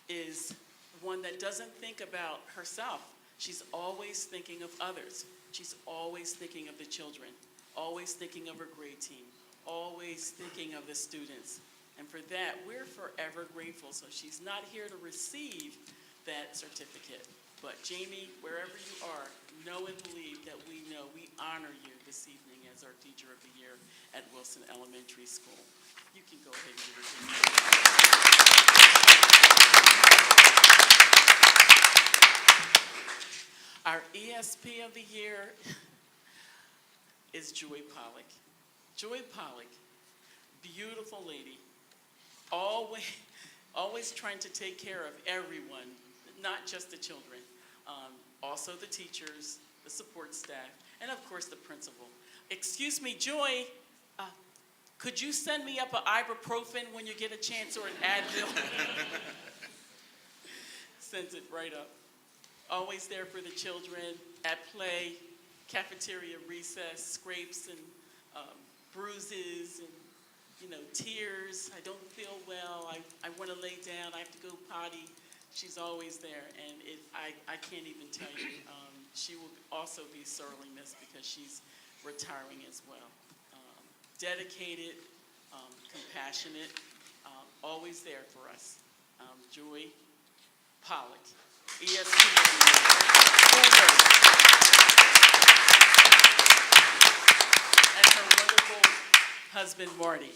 S16: is one that doesn't think about herself. She's always thinking of others. She's always thinking of the children, always thinking of her grade team, always thinking of the students. And for that, we're forever grateful. So she's not here to receive that certificate. But Jamie, wherever you are, know and believe that we know we honor you this evening as our Teacher of the Year at Wilson Elementary School. You can go ahead and give her to me. Our ESP of the Year is Joy Pollock. Joy Pollock, beautiful lady, always trying to take care of everyone, not just the children, also the teachers, the support staff, and of course the principal. Excuse me, Joy, could you send me up an ibuprofen when you get a chance, or an Advil? Sends it right up. Always there for the children, at play, cafeteria recess, scrapes and bruises and, tears. I don't feel well. I want to lay down. I have to go potty. She's always there, and I can't even tell you. She will also be sorely missed because she's retiring as well. Dedicated, compassionate, always there for us. Joy Pollock, ESP. And her wonderful husband, Marty.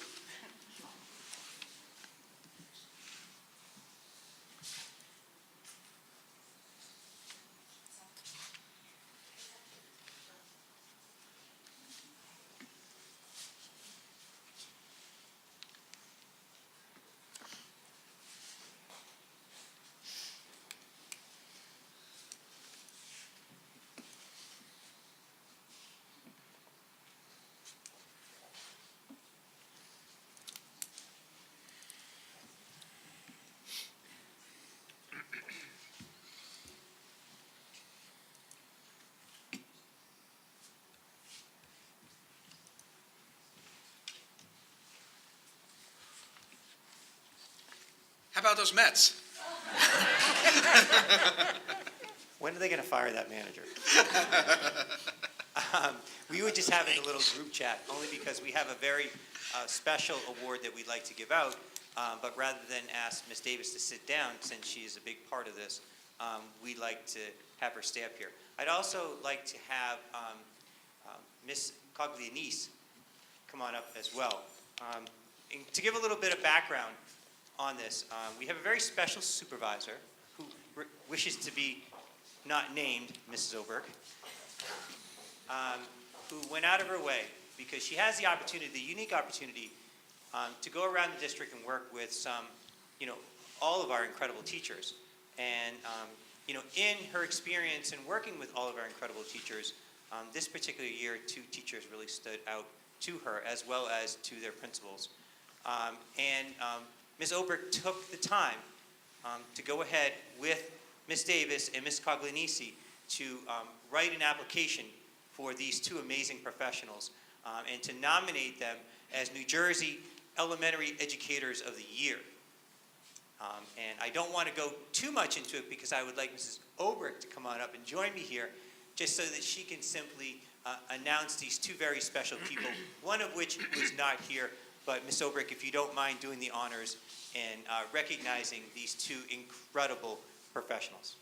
S1: How about those Mets?
S11: When are they going to fire that manager? We were just having a little group chat, only because we have a very special award that we'd like to give out. But rather than ask Ms. Davis to sit down, since she is a big part of this, we'd like to have her stay up here. I'd also like to have Ms. Coglianese come on up as well. And to give a little bit of background on this, we have a very special supervisor who wishes to be not named Mrs. Oberg, who went out of her way because she has the opportunity, the unique opportunity, to go around the district and work with some, all of our incredible teachers. And, in her experience in working with all of our incredible teachers, this particular year, 2 teachers really stood out to her, as well as to their principals. Ms. Oberg took the time to go ahead with Ms. Davis and Ms. Coglianese to write an application for these 2 amazing professionals and to nominate them as New Jersey Elementary Educators of the Year. And I don't want to go too much into it because I would like Mrs. Oberg to come on up and join me here just so that she can simply announce these 2 very special people, one of which was not here. But Ms. Oberg, if you don't mind doing the honors and recognizing these 2 incredible professionals.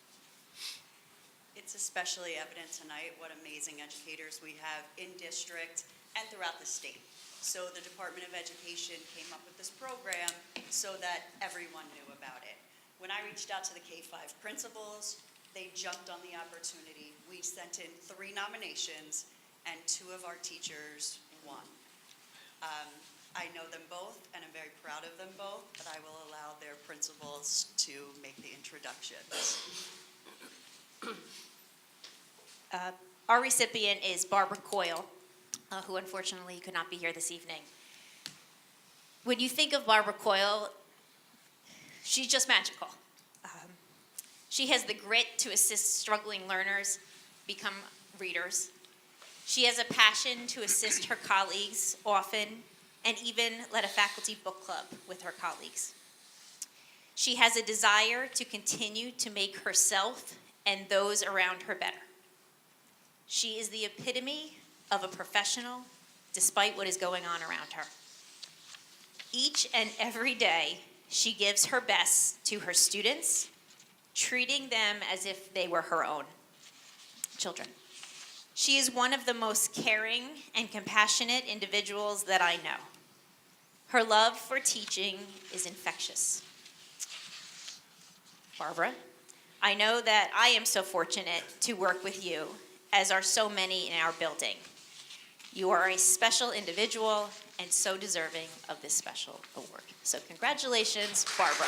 S17: It's especially evident tonight what amazing educators we have in district and throughout the state. So the Department of Education came up with this program so that everyone knew about it. When I reached out to the K-5 principals, they jumped on the opportunity. We sent in 3 nominations and 2 of our teachers won. I know them both, and I'm very proud of them both, but I will allow their principals to make the introductions.
S12: Our recipient is Barbara Coyle, who unfortunately could not be here this evening. When you think of Barbara Coyle, she's just magical. She has the grit to assist struggling learners become readers. She has a passion to assist her colleagues often, and even led a faculty book club with her colleagues. She has a desire to continue to make herself and those around her better. She is the epitome of a professional, despite what is going on around her. Each and every day, she gives her best to her students, treating them as if they were her own children. She is one of the most caring and compassionate individuals that I know. Her love for teaching is infectious. Barbara, I know that I am so fortunate to work with you, as are so many in our building. You are a special individual and so deserving of this special award. So congratulations, Barbara.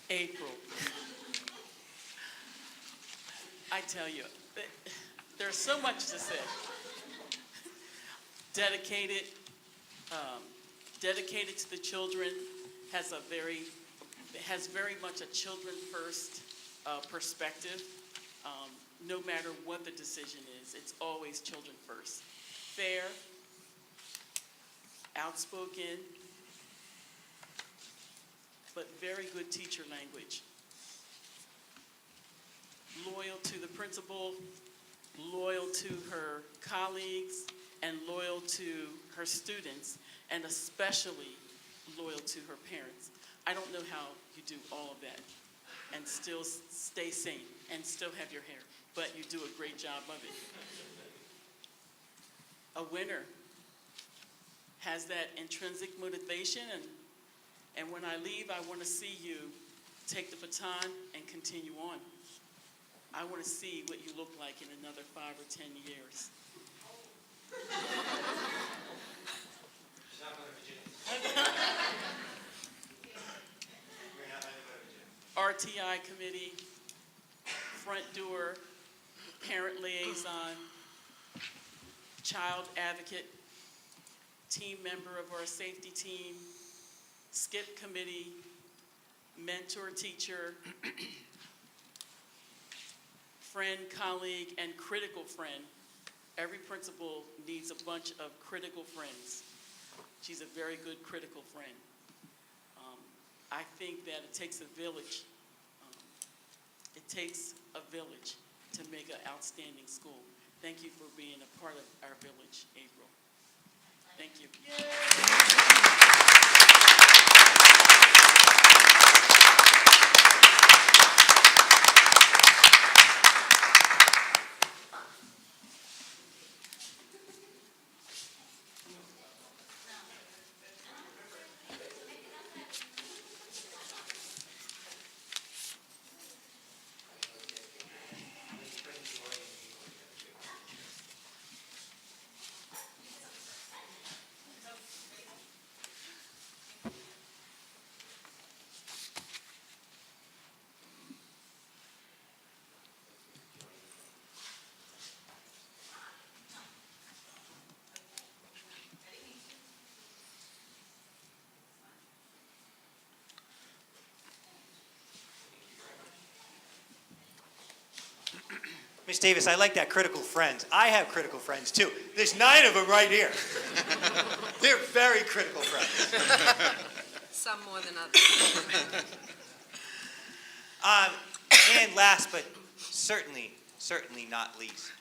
S16: April. I tell you, there's so much to say. Dedicated to the children, has very much a children first perspective. No matter what the decision is, it's always children first. Fair, outspoken, but very good teacher language. Loyal to the principal, loyal to her colleagues, and loyal to her students, and especially loyal to her parents. I don't know how you do all of that and still stay sane and still have your hair, but you do a great job of it. A winner has that intrinsic motivation, and when I leave, I want to see you take the baton and continue on. I want to see what you look like in another 5 or 10 years. RTI committee, front door, parent liaison, child advocate, team member of our safety team, skip committee, mentor teacher, friend, colleague, and critical friend. Every principal needs a bunch of critical friends. She's a very good critical friend. I think that it takes a village. It takes a village to make an outstanding school. Thank you for being a part of our village, April. Thank you.
S11: Ms. Davis, I like that critical friends. I have critical friends too. There's 9 of them right here. They're very critical friends.
S9: Some more than others.
S11: And last but certainly not least,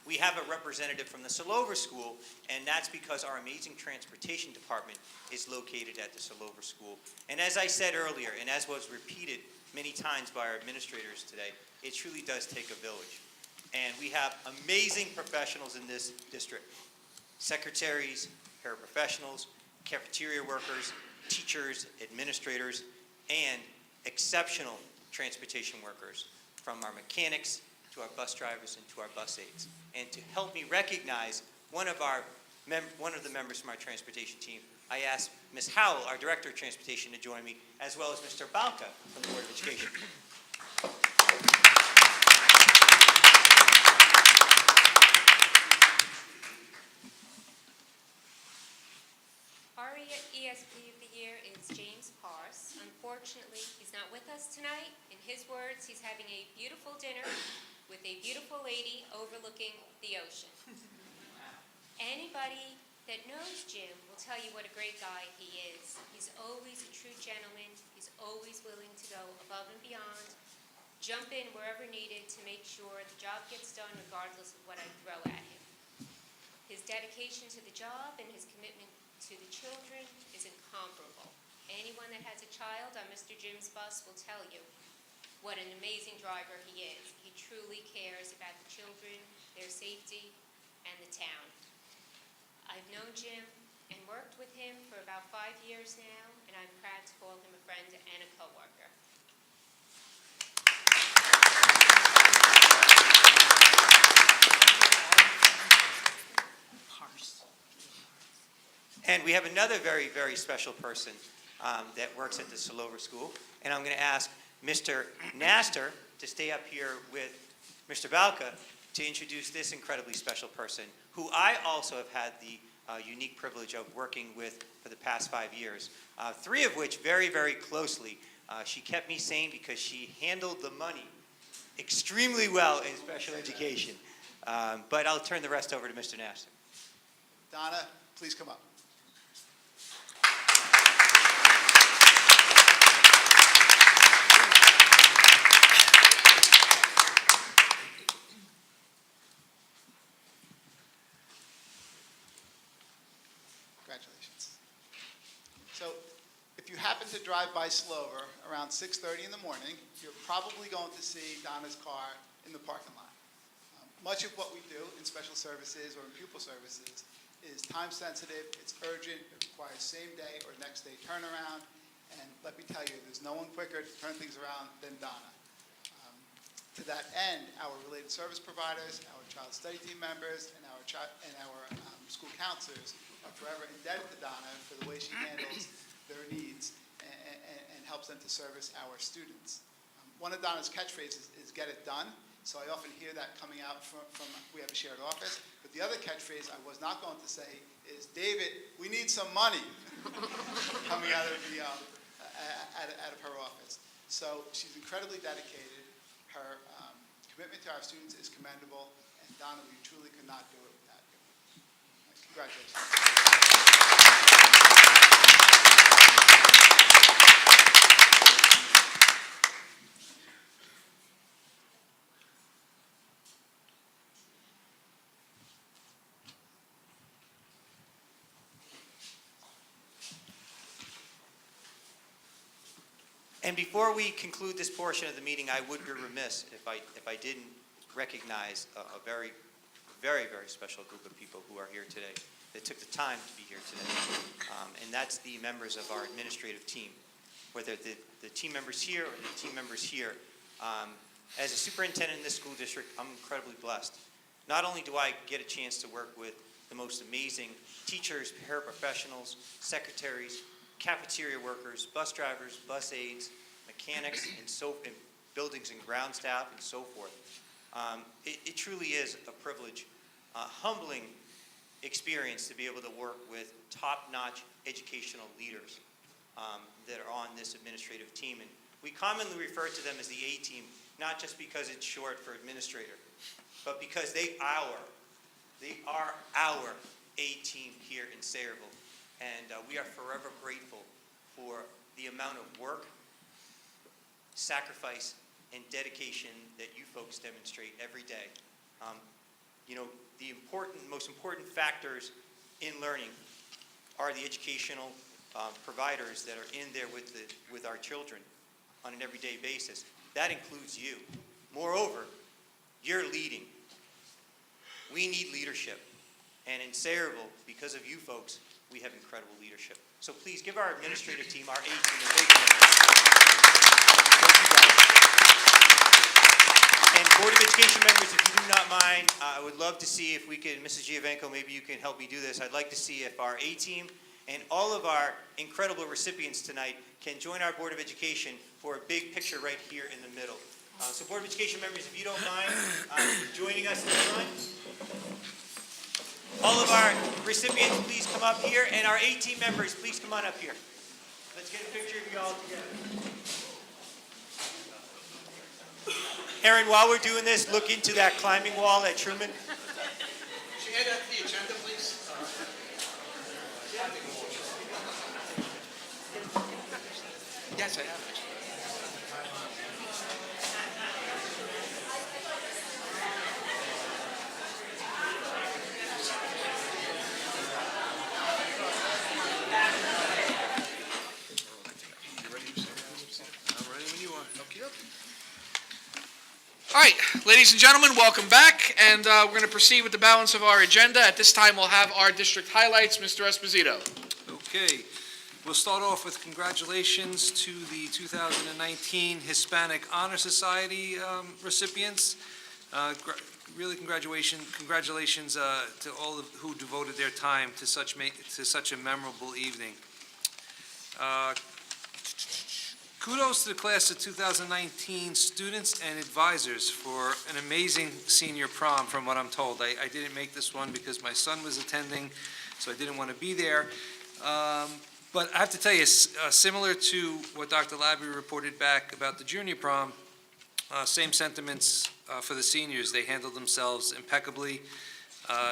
S11: we have a representative from the Sayreville School, and that's because our amazing transportation department is located at the Sayreville School. And as I said earlier, and as was repeated many times by our administrators today, it truly does take a village. And we have amazing professionals in this district. Secretaries, paraprofessionals, cafeteria workers, teachers, administrators, and exceptional transportation workers, from our mechanics to our bus drivers and to our bus aides. And to help me recognize one of the members from our transportation team, I asked Ms. Howell, our Director of Transportation, to join me, as well as Mr. Balka from the Board of Education.
S18: Our ESP of the year is James Parse. Unfortunately, he's not with us tonight. In his words, he's having a beautiful dinner with a beautiful lady overlooking the ocean. Anybody that knows Jim will tell you what a great guy he is. He's always a true gentleman. He's always willing to go above and beyond, jump in wherever needed to make sure the job gets done regardless of what I throw at him. His dedication to the job and his commitment to the children is incomparable. Anyone that has a child on Mr. Jim's bus will tell you what an amazing driver he is. He truly cares about the children, their safety, and the town. I've known Jim and worked with him for about 5 years now, and I'm proud to call him a friend and a coworker.
S11: And we have another very, very special person that works at the Sayreville School. And I'm going to ask Mr. Nasser to stay up here with Mr. Balka to introduce this incredibly special person, who I also have had the unique privilege of working with for the past 5 years, 3 of which very, very closely. She kept me sane because she handled the money extremely well in special education. But I'll turn the rest over to Mr. Nasser.
S13: Donna, please come up. Congratulations. So, if you happen to drive by Slover around 6:30 in the morning, you're probably going to see Donna's car in the parking lot. Much of what we do in special services or in pupil services is time sensitive, it's urgent, it requires same day or next day turnaround, and let me tell you, there's no one quicker to turn things around than Donna. To that end, our related service providers, our child study team members, and our school counselors are forever indebted to Donna for the way she handles their needs and helps them to service our students. One of Donna's catchphrases is "get it done," so I often hear that coming out from we have a shared office. But the other catchphrase I was not going to say is, "David, we need some money," coming out of out of her office. So she's incredibly dedicated. Her commitment to our students is commendable, and Donna, we truly could not do it without you. Congratulations.
S11: And before we conclude this portion of the meeting, I would be remiss if I didn't recognize a very, very, very special group of people who are here today, that took the time to be here today. And that's the members of our administrative team, whether the team members here or the team members here. As a superintendent in this school district, I'm incredibly blessed. Not only do I get a chance to work with the most amazing teachers, paraprofessionals, secretaries, cafeteria workers, bus drivers, bus aides, mechanics, and buildings and ground staff, and so forth. It truly is a privilege, a humbling experience to be able to work with top-notch educational leaders that are on this administrative team. And we commonly refer to them as the A-team, not just because it's short for administrator, but because they are our A-team here in Sayreville. And we are forever grateful for the amount of work, sacrifice, and dedication that you folks demonstrate every day. The most important factors in learning are the educational providers that are in there with our children on an everyday basis. That includes you. Moreover, you're leading. We need leadership. And in Sayreville, because of you folks, we have incredible leadership. So please give our administrative team, our A-team, a big hand. Thank you guys. And Board of Education members, if you do not mind, I would love to see if we could, Mrs. Giovenco, maybe you can help me do this. I'd like to see if our A-team and all of our incredible recipients tonight can join our Board of Education for a big picture right here in the middle. So Board of Education members, if you don't mind joining us in the front. All of our recipients, please come up here, and our A-team members, please come on up here. Let's get a picture of you all together. Erin, while we're doing this, look into that climbing wall at Truman.
S1: Should you add that to the agenda, please? Yes, I have, actually. I'm ready when you are. Okey-dokey. All right, ladies and gentlemen, welcome back, and we're going to proceed with the balance of our agenda. At this time, we'll have our district highlights. Mr. Esposito.
S19: Okay, we'll start off with congratulations to the 2019 Hispanic Honor Society recipients. Really congratulations to all of who devoted their time to such a memorable evening. Kudos to the class of 2019 students and advisors for an amazing senior prom, from what I'm told. I didn't make this one because my son was attending, so I didn't want to be there. But I have to tell you, similar to what Dr. Labby reported back about the junior prom, same sentiments for the seniors. They handled themselves impeccably,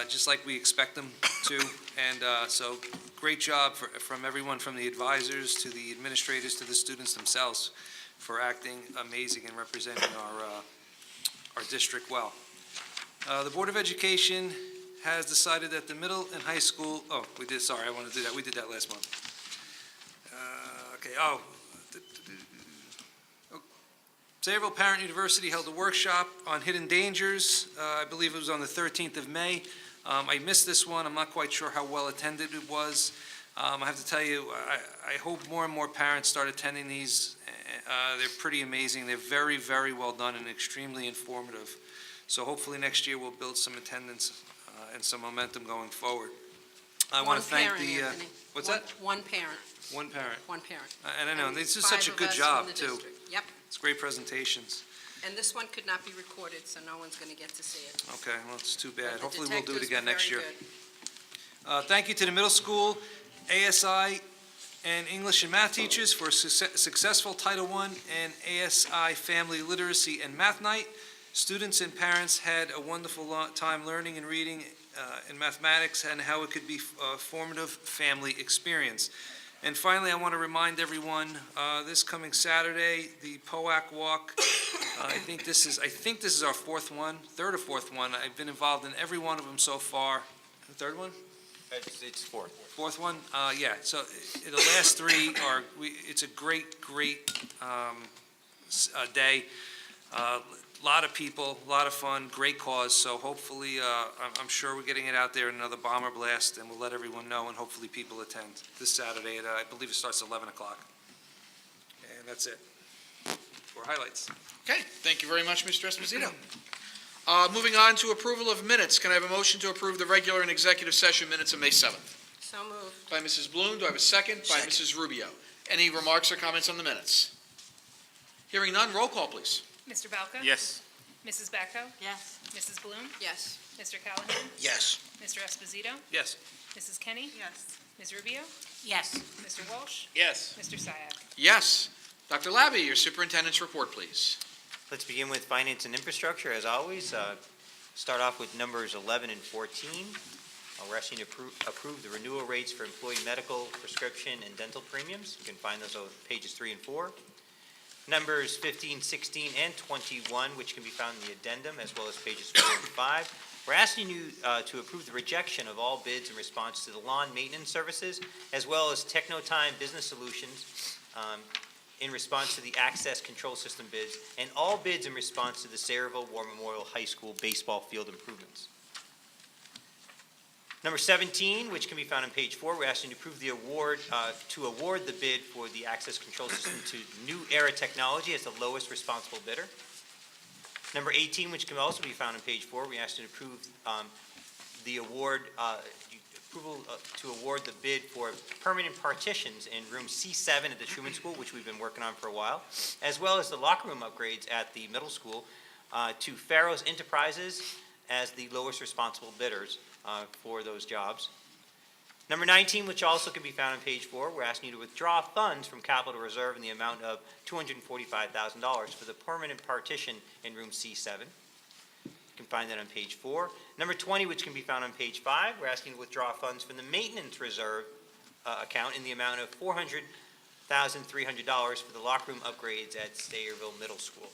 S19: just like we expect them to. And so great job from everyone, from the advisors to the administrators to the students themselves, for acting amazing and representing our district well. The Board of Education has decided that the middle and high school, I want to do that. We did that last month. Sayreville Parent University held a workshop on hidden dangers. I believe it was on the 13th of May. I missed this one. I'm not quite sure how well attended it was. I have to tell you, I hope more and more parents start attending these. They're pretty amazing. They're very, very well done and extremely informative. So hopefully next year we'll build some attendance and some momentum going forward. I want to thank the, what's that?
S9: One parent.
S19: One parent.
S9: One parent.
S19: And I know,
S9: And
S19: this is
S9: 5
S19: such a
S9: of
S19: good
S9: us
S19: job,
S9: from the
S19: too.
S9: district. Yep,
S19: It's great presentations.
S9: and this one could not be recorded, so no one's going to get to see it.
S19: Okay, well, it's too
S9: But
S19: bad.
S9: the
S19: Hopefully we'll do it
S9: detectives
S19: again
S9: were
S19: next year.
S9: very good.
S19: Thank you to the middle school, ASI, and English and math teachers for a successful Title I and ASI Family Literacy and Math Night. Students and parents had a wonderful time learning and reading and mathematics, and how it could be a formative family experience. And finally, I want to remind everyone, this coming Saturday, the POAC Walk. I think this is our third or fourth one. I've been involved in every one of them so far. The third one?
S3: It's fourth.
S19: Fourth one? Yeah, so the last three it's a great day. Lot of people, a lot of fun, great cause, so hopefully, I'm sure we're getting it out there, another bomber blast, and we'll let everyone know, and hopefully people attend this Saturday at, I believe it starts at 11 o'clock. And that's it for highlights.
S1: Okay, thank you very much, Mr. Esposito. Moving on to approval of minutes. Can I have a motion to approve the regular and executive session minutes of May 7th?
S9: So moved.
S1: By Mrs. Bloom, do I have a second? By Mrs. Rubio. Any remarks or comments on the minutes? Hearing none, roll call, please.
S2: Mr. Balco?
S4: Yes.
S2: Mrs. Bacco?
S9: Yes.
S2: Mrs. Bloom?
S9: Yes.
S2: Mr. Callahan?
S1: Yes.
S2: Mr. Esposito?
S19: Yes.
S2: Mrs. Kenny?
S9: Yes.
S2: Ms. Rubio?
S9: Yes.
S2: Mr. Walsh?
S4: Yes.
S2: Mr. Syak?
S1: Yes. Dr. Labby, your superintendent's report, please.
S11: Let's begin with finance and infrastructure, as always. Start off with numbers 11 and 14. We're asking you to approve the renewal rates for employee medical, prescription, and dental premiums. You can find those on pages 3 and 4. Numbers 15, 16, and 21, which can be found in the addendum, as well as pages 4 and 5. We're asking you to approve the rejection of all bids in response to the lawn maintenance services, as well as Technotime Business Solutions in response to the access control system bids, and all bids in response to the Sayreville War Memorial High School baseball field improvements. Number 17, which can be found on page 4, we're asking you to approve the award, the bid for the access control system to New Era Technology as the lowest responsible bidder. Number 18, which can also be found on page 4, we ask you to approve the award, to award the bid for permanent partitions in room C7 at the Truman School, which we've been working on for a while, as well as the locker room upgrades at the middle school to Farrow's Enterprises as the lowest responsible bidders for those jobs. Number 19, which also can be found on page 4, we're asking you to withdraw funds from capital reserve in the amount of $245,000 for the permanent partition in room C7. You can find that on page 4. Number 20, which can be found on page 5, we're asking you to withdraw funds from the maintenance reserve
S3: account in the amount of $400,300 for the locker room upgrades at Sayreville Middle School.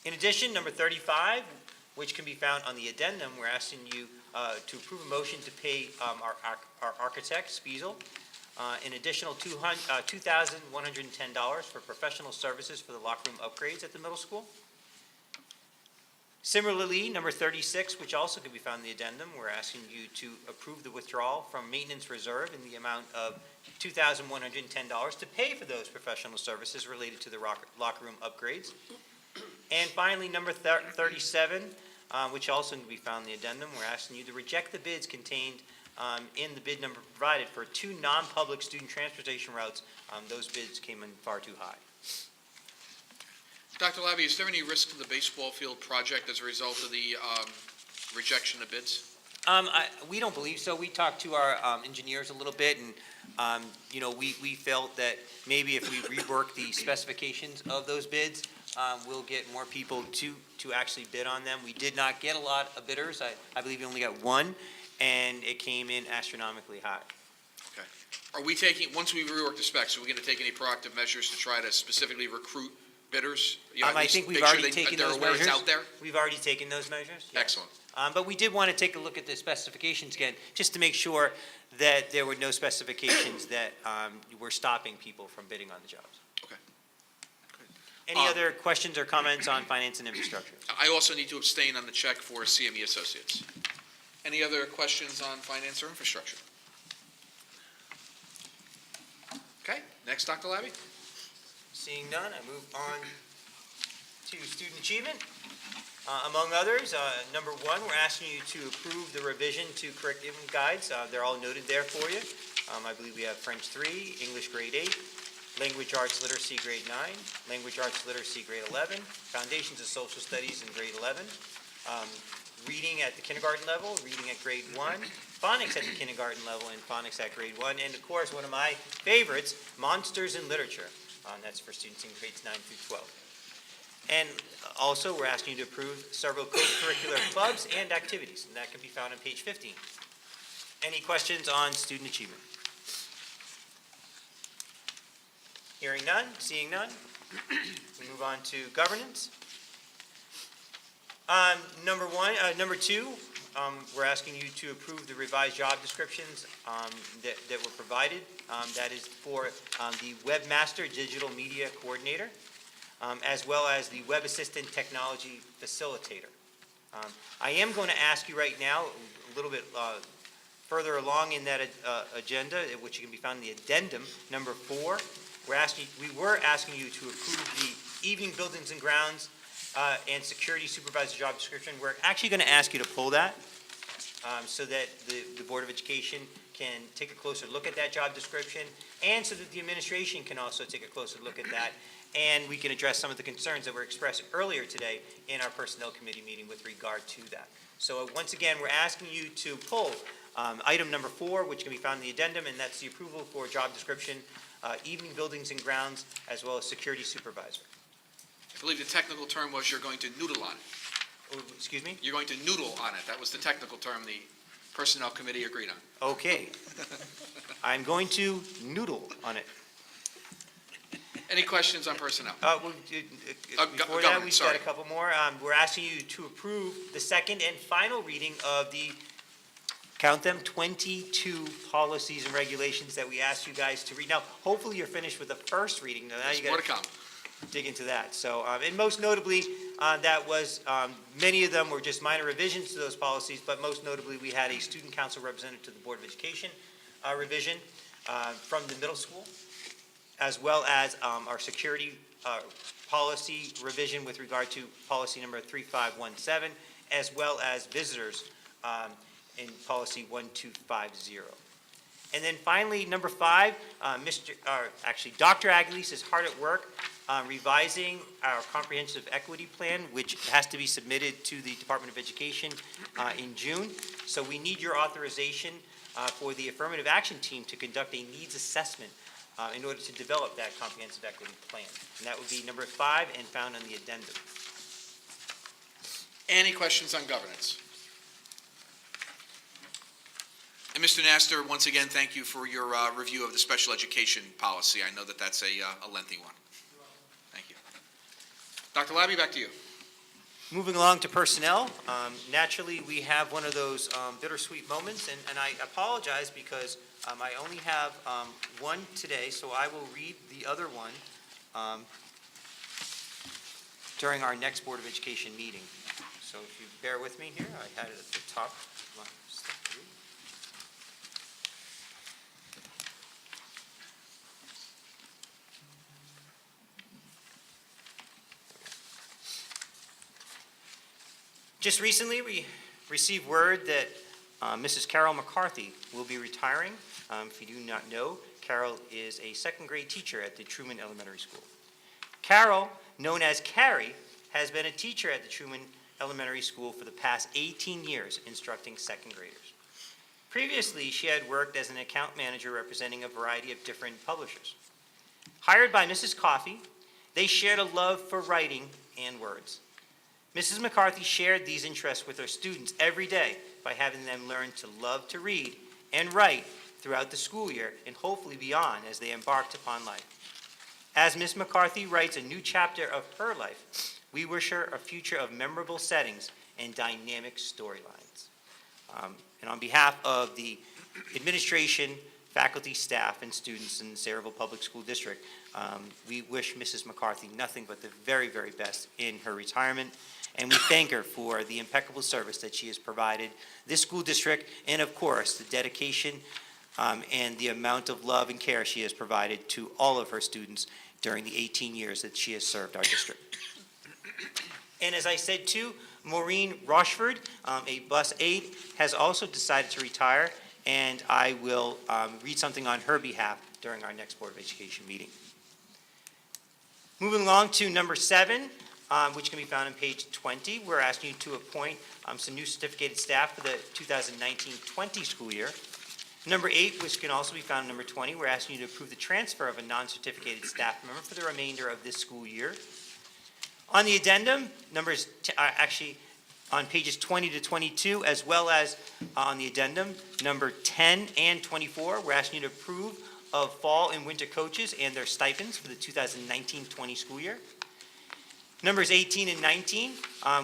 S3: In addition, number 35, which can be found on the addendum, we're asking you to approve a motion to pay our architect, Spiesel, an additional $2,110 for professional services for the locker room upgrades at the middle school. Similarly, number 36, which also can be found in the addendum, we're asking you to approve the withdrawal from maintenance reserve in the amount of $2,110 to pay for those professional services related to the locker room upgrades. And finally, number 37, which also can be found in the addendum, we're asking you to reject the bids contained in the bid number provided for 2 non-public student transportation routes. Those bids came in far too high.
S1: Dr. Labby, is there any risk to the baseball field project as a result of the rejection of bids?
S3: We don't believe so. We talked to our engineers a little bit, and we felt that maybe if we rework the specifications of those bids, we'll get more people to actually bid on them. We did not get a lot of bidders. I believe we only got one, and it came in astronomically high.
S1: Okay. Are we taking, once we rework the specs, are we going to take any proactive measures to try to specifically recruit bidders?
S3: I think we've already taken those measures.
S1: It's out there?
S3: We've already taken those measures. Yes.
S1: Excellent.
S3: But we did want to take a look at the specifications again, just to make sure that there were no specifications that were stopping people from bidding on the jobs.
S1: Okay.
S3: Any other questions or comments on finance and infrastructure?
S1: I also need to abstain on the check for CME Associates. Any other questions on finance or infrastructure? Okay, next, Dr. Labby.
S3: Seeing none, I move on to student achievement. Among others, number 1, we're asking you to approve the revision to curriculum guides. They're all noted there for you. I believe we have French 3, English grade 8, Language Arts Literacy grade 9, Language Arts Literacy grade 11, Foundations of Social Studies in grade 11, reading at the kindergarten level, reading at grade 1, phonics at the kindergarten level, and phonics at grade 1, and of course, one of my favorites, Monsters in Literature. That's for students in grades 9 through 12. And also, we're asking you to approve several co-curricular clubs and activities, and that can be found on page 15. Any questions on student achievement? Hearing none, seeing none, we move on to governance. Number 2, we're asking you to approve the revised job descriptions that were provided. That is for the Webmaster Digital Media Coordinator, as well as the Web Assistant Technology Facilitator. I am going to ask you right now, a little bit further along in that agenda, which can be found in the addendum, number 4, we were asking you to approve the evening buildings and grounds and security supervisor job description. We're actually going to ask you to pull that so that the Board of Education can take a closer look at that job description, and so that the administration can also take a closer look at that, and we can address some of the concerns that were expressed earlier today in our Personnel Committee meeting with regard to that. So once again, we're asking you to pull item number 4, which can be found in the addendum, and that's the approval for job description, evening buildings and grounds, as well as security supervisor.
S1: I believe the technical term was you're going to noodle on it.
S3: Oh, excuse me?
S1: You're going to noodle on it. That was the technical term the Personnel Committee agreed on.
S3: Okay. I'm going to noodle on it.
S1: Any questions on personnel?
S3: Before that, we've got a couple more. We're asking you to approve the second and final reading of the, count them, 22 policies and regulations that we asked you guys to read. Now, hopefully you're finished with the first reading. Now
S1: There's
S3: you
S1: more
S3: got
S1: to come.
S3: dig into that. So, and most notably, that was, many of them were just minor revisions to those policies, but most notably, we had a student council representative to the Board of Education revision from the middle school, as well as our security policy revision with regard to policy number 3517, as well as visitors in policy 1250. And then finally, number 5, Dr. Aguilis is hard at work revising our comprehensive equity plan, which has to be submitted to the Department of Education in June. So we need your authorization for the affirmative action team to conduct a needs assessment in order to develop that comprehensive equity plan. And that would be number 5 and found on the addendum.
S1: Any questions on governance? And Mr. Nasser, once again, thank you for your review of the special education policy. I know that that's a lengthy one. Thank you. Dr. Labby, back to you.
S11: Moving along to personnel, naturally, we have one of those bittersweet moments, and I apologize because I only have one today, so I will read the other one during our next Board of Education meeting. So if you bear with me here, I had it at the top of my step 3. Just recently, we received word that Mrs. Carol McCarthy will be retiring. If you do not know, Carol is a second grade teacher at the Truman Elementary School. Carol, known as Carrie, has been a teacher at the Truman Elementary School for the past 18 years, instructing second graders. Previously, she had worked as an account manager representing a variety of different publishers. Hired by Mrs. Coffey, they shared a love for writing and words. Mrs. McCarthy shared these interests with her students every day by having them learn to love to read and write throughout the school year and hopefully beyond as they embarked upon life. As Ms. McCarthy writes a new chapter of her life, we wish her a future of memorable settings and dynamic storylines. And on behalf of the administration, faculty, staff, and students in the Sayreville Public School District, we wish Mrs. McCarthy nothing but the very, very best in her retirement. And we thank her for the impeccable service that she has provided this school district, and of course, the dedication and the amount of love and care she has provided to all of her students during the 18 years that she has served our district. And as I said too, Maureen Rochford, a bus aide, has also decided to retire, and I will read something on her behalf during our next Board of Education meeting. Moving along to number 7, which can be found on page 20, we're asking you to appoint some new certificated staff for the 2019-20 school year. Number 8, which can also be found in number 20, we're asking you to approve the transfer of a non-certificated staff member for the remainder of this school year. On the addendum, numbers actually on pages 20 to 22, as well as on the addendum, number 10 and 24, we're asking you to approve of fall and winter coaches and their stipends for the 2019-20 school year. Numbers 18 and 19,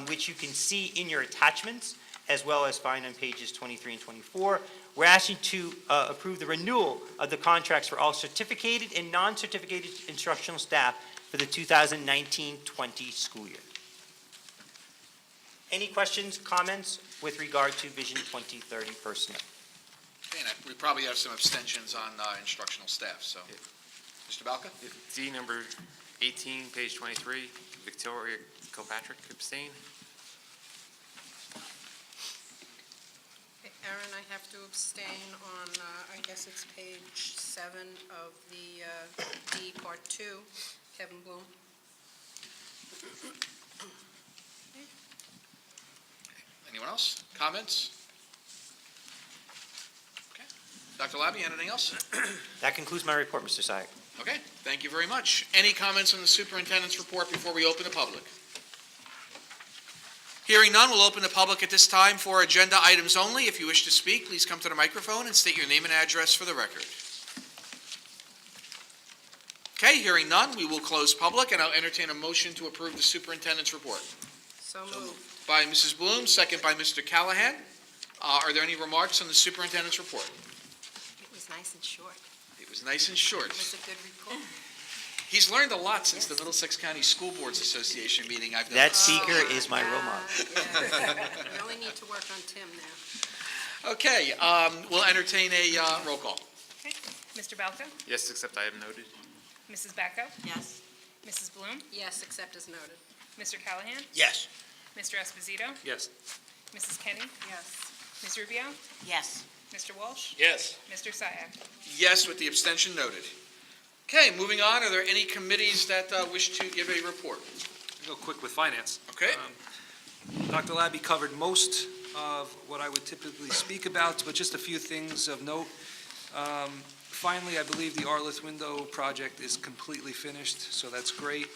S11: which you can see in your attachments, as well as find on pages 23 and 24. We're asking to approve the renewal of the contracts for all certificated and non-certificated instructional staff for the 2019-20 school year. Any questions, comments with regard to Vision 2030 personnel?
S1: Okay, and we probably have some abstentions on instructional staff, so. Mr. Balka?
S20: D, number 18, page 23, Victoria Kilpatrick, abstain.
S9: Aaron, I have to abstain on, I guess it's page 7 of the D, part 2, Kevin Bloom.
S1: Anyone else? Comments? Okay. Dr. Labby, anything else?
S11: That concludes my report, Mr. Sayak.
S1: Okay, thank you very much. Any comments on the superintendent's report before we open the public? Hearing none, we'll open the public at this time for agenda items only. If you wish to speak, please come to the microphone and state your name and address for the record. Okay, hearing none, we will close public, and I'll entertain a motion to approve the superintendent's report.
S9: So moved.
S1: By Mrs. Bloom, second by Mr. Callahan. Are there any remarks on the superintendent's report?
S9: It was nice and short.
S1: It was nice and short.
S9: It was a good report.
S1: He's learned a lot since the Middlesex County School Boards Association meeting I've done.
S11: That speaker is my role model.
S9: We really need to work on Tim now.
S1: Okay, we'll entertain a roll call.
S2: Okay. Mr. Balco?
S20: Yes, except I have noted.
S2: Mrs. Bacco?
S9: Yes.
S2: Mrs. Bloom?
S9: Yes, except as noted.
S2: Mr. Callahan?
S1: Yes.
S2: Mr. Esposito?
S20: Yes.
S2: Mrs. Kenny?
S9: Yes.
S2: Ms. Rubio?
S9: Yes.
S2: Mr. Walsh?
S1: Yes.
S2: Mr. Sayak?
S1: Yes, with the abstention noted. Okay, moving on, are there any committees that wish to give a report?
S19: I'll go quick with finance.
S1: Okay.
S19: Dr. Labby covered most of what I would typically speak about, but just a few things of note. Finally, I believe the Arlith window project is completely finished, so that's great.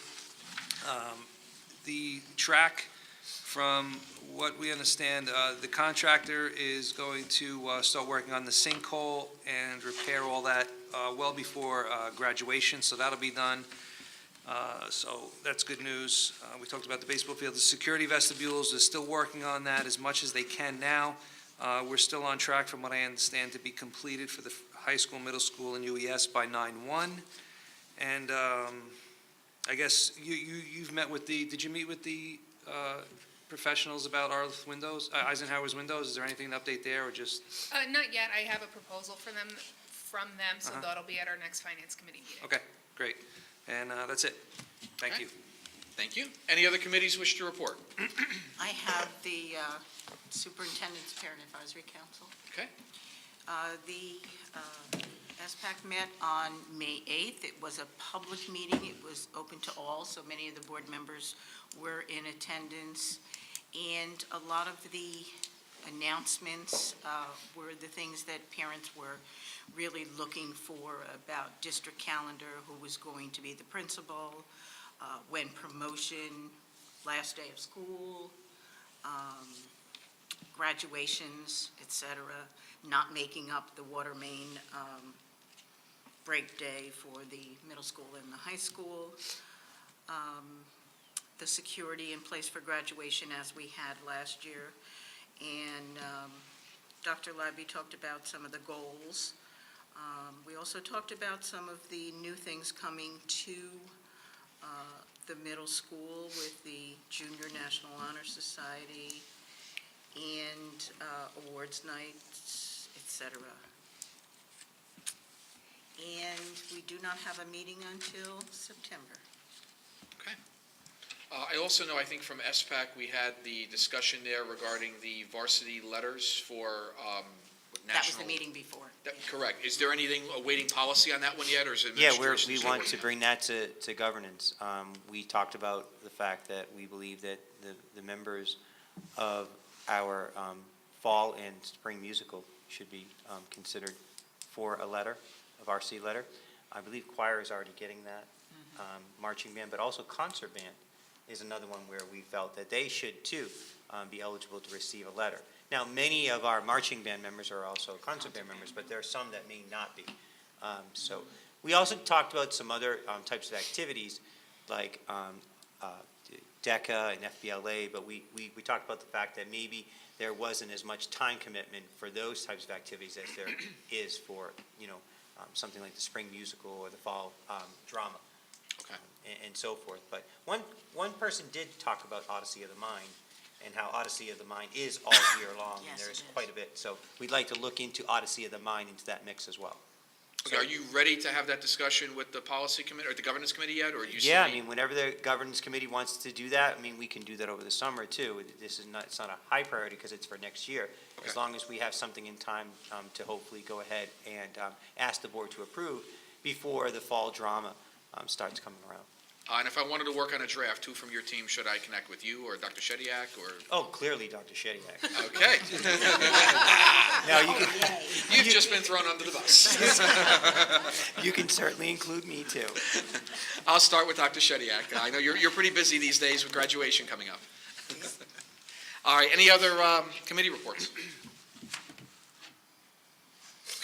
S19: The track From what we understand, the contractor is going to start working on the sinkhole and repair all that well before graduation, so that'll be done. So that's good news. We talked about the baseball field. The security vestibules are still working on that as much as they can now. We're still on track, from what I understand, to be completed for the high school, middle school, and UES by 9/1. And I guess you've met with did you meet with the professionals about Eisenhower's windows? Is there anything to update there, or just?
S2: Not yet. I have a proposal from them, so that'll be at our next finance committee meeting.
S19: Okay, great. And that's it. Thank you.
S1: Thank you. Any other committees wish to report?
S9: I have the Superintendent's Parent Advisory Council.
S1: Okay.
S9: The SPAC met on May 8th. It was a public meeting. It was open to all, so many of the board members were in attendance. And a lot of the announcements were the things that parents were really looking for about district calendar, who was going to be the principal, when promotion, last day of school, graduations, etc., not making up the water main break day for the middle school and the high school, the security in place for graduation as we had last year, and Dr. Labby talked about some of the goals. We also talked about some of the new things coming to the middle school with the Junior National Honor Society and awards nights, etc. And we do not have a meeting until September.
S1: Okay. I also know, I think from SPAC, we had the discussion there regarding the varsity letters for national.
S9: That was the meeting before.
S1: Correct. Is there anything awaiting policy on that one yet, or is it
S11: Yeah,
S1: administration?
S11: we want to bring that to governance. We talked about the fact that we believe that the members of our fall and spring musical should be considered for a letter, a varsity letter. I believe choir is already getting that, marching band, but also concert band is another one where we felt that they should too be eligible to receive a letter. Now, many of our marching band members are also concert band members, but there are some that may not be. So we also talked about some other types of activities like DECA and FBLA, but we talked about the fact that maybe there wasn't as much time commitment for those types of activities as there is for, something like the spring musical or the fall drama.
S1: Okay.
S11: And so forth. But one person did talk about Odyssey of the Mind and how Odyssey of the Mind is all year long, and there's quite a bit. So we'd like to look into Odyssey of the Mind into that mix as well.
S1: Okay, are you ready to have that discussion with the policy committee or the governance committee yet, or you?
S11: Yeah, I mean, whenever the governance committee wants to do that, I mean, we can do that over the summer too. It's not a high priority because it's for next year.
S1: Okay.
S11: As long as we have something in time to hopefully go ahead and ask the board to approve before the fall drama starts coming around.
S1: And if I wanted to work on a draft, who from your team should I connect with, you or Dr. Shediak, or?
S11: Oh, clearly Dr. Shediak.
S1: Okay.
S11: Now,
S1: You've just been thrown under the bus.
S11: You can certainly include me too.
S1: I'll start with Dr. Shediak. I know you're pretty busy these days with graduation coming up. All right, any other committee reports?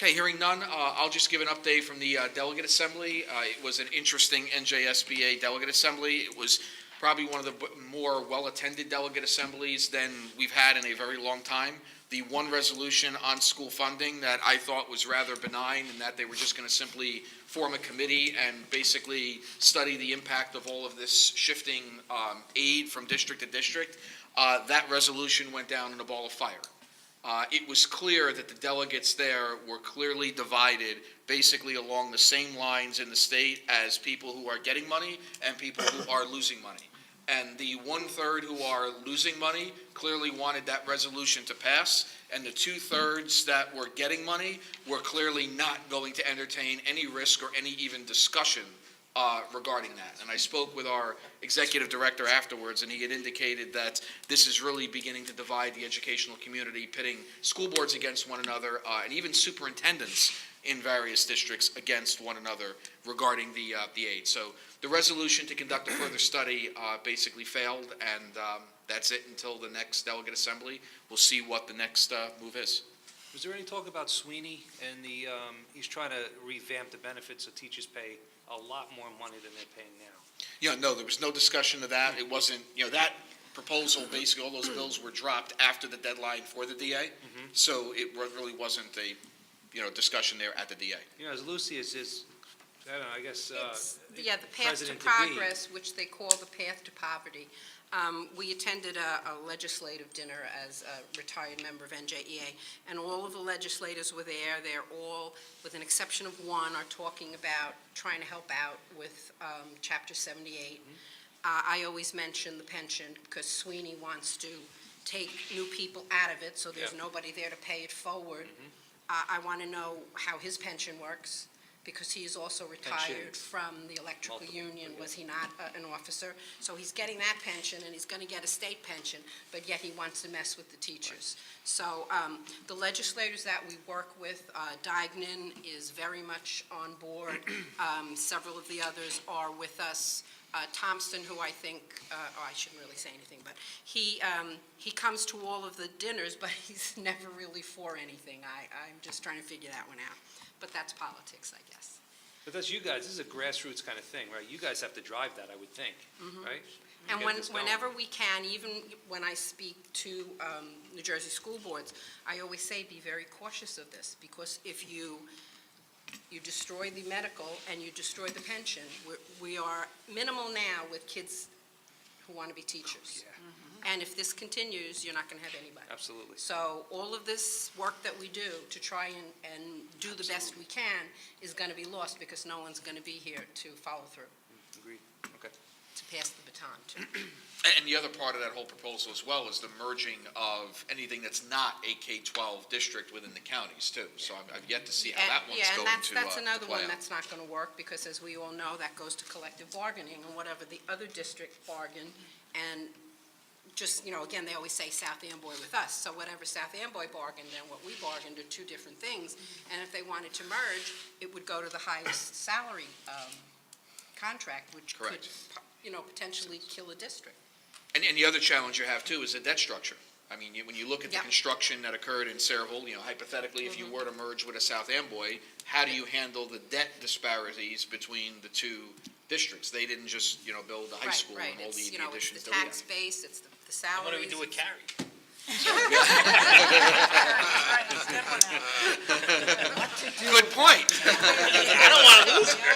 S1: Okay, hearing none, I'll just give an update from the delegate assembly. It was an interesting NJSBA delegate assembly. It was probably one of the more well-attended delegate assemblies than we've had in a very long time. The one resolution on school funding that I thought was rather benign, in that they were just going to simply form a committee and basically study the impact of all of this shifting aid from district to district, that resolution went down in a ball of fire. It was clear that the delegates there were clearly divided basically along the same lines in the state as people who are getting money and people who are losing money. And the 1/3 who are losing money clearly wanted that resolution to pass, and the 2/3 that were getting money were clearly not going to entertain any risk or any even discussion regarding that. And I spoke with our executive director afterwards, and he had indicated that this is really beginning to divide the educational community, pitting school boards against one another, and even superintendents in various districts against one another regarding the aid. So the resolution to conduct a further study basically failed, and
S21: That's it until the next delegate assembly. We'll see what the next move is.
S19: Was there any talk about Sweeney and he's trying to revamp the benefits so teachers pay a lot more money than they're paying now?
S21: No, there was no discussion of that. It wasn't, that proposal, basically, all those bills were dropped after the deadline for the DA. So it really wasn't a, discussion there at the DA.
S19: As Lucy is, I don't know, I guess,
S22: The path to
S19: President-to-be.
S22: progress, which they call the path to poverty. We attended a legislative dinner as a retired member of NJEA, and all of the legislators were there. They're all, with an exception of one, are talking about trying to help out with Chapter 78. I always mention the pension because Sweeney wants to take new people out of it, so there's nobody there to pay it forward. I want to know how his pension works, because he is also retired from the electrical union, was he not an officer? So he's getting that pension, and he's going to get a state pension, but yet he wants to mess with the teachers. So the legislators that we work with, Diagnan is very much on board. Several of the others are with us. Thompson, who I think, I shouldn't really say anything, but he comes to all of the dinners, but he's never really for anything. I'm just trying to figure that one out. But that's politics, I guess.
S19: But that's you guys, this is a grassroots kind of thing, right? You guys have to drive that, I would think, right?
S22: And
S19: Get this going.
S22: whenever we can, even when I speak to New Jersey school boards, I always say be very cautious of this, because if you destroy the medical and you destroy the pension, we are minimal now with kids who want to be teachers. And if this continues, you're not going to have anybody.
S19: Absolutely.
S22: So all of this work that we do to try and do the best we can is going to be lost, because no one's going to be here to follow through,
S19: Agreed, okay.
S22: to pass the baton to.
S21: And the other part of that whole proposal as well is the merging of anything that's not a K-12 district within the counties too. So I've yet to see how that one's going to
S22: That's another
S21: play
S22: one
S21: out.
S22: that's not going to work, because as we all know, that goes to collective bargaining, and whatever the other district bargain, and just, again, they always say South Amboy with us, so whatever South Amboy bargained and what we bargained are two different things, and if they wanted to merge, it would go to the highest salary contract, which could, potentially kill a district.
S21: And the other challenge you have too is the debt structure. I mean, when you look at the construction that occurred in Sayreville, hypothetically, if you were to merge with a South Amboy, how do you handle the debt disparities between the two districts? They didn't just, build the high school and all the additions
S22: It's
S21: that
S22: the
S21: we
S22: tax
S21: have.
S22: base, it's the salaries.
S4: What do we do with Carrie?
S21: Good point.
S4: I don't want to lose her.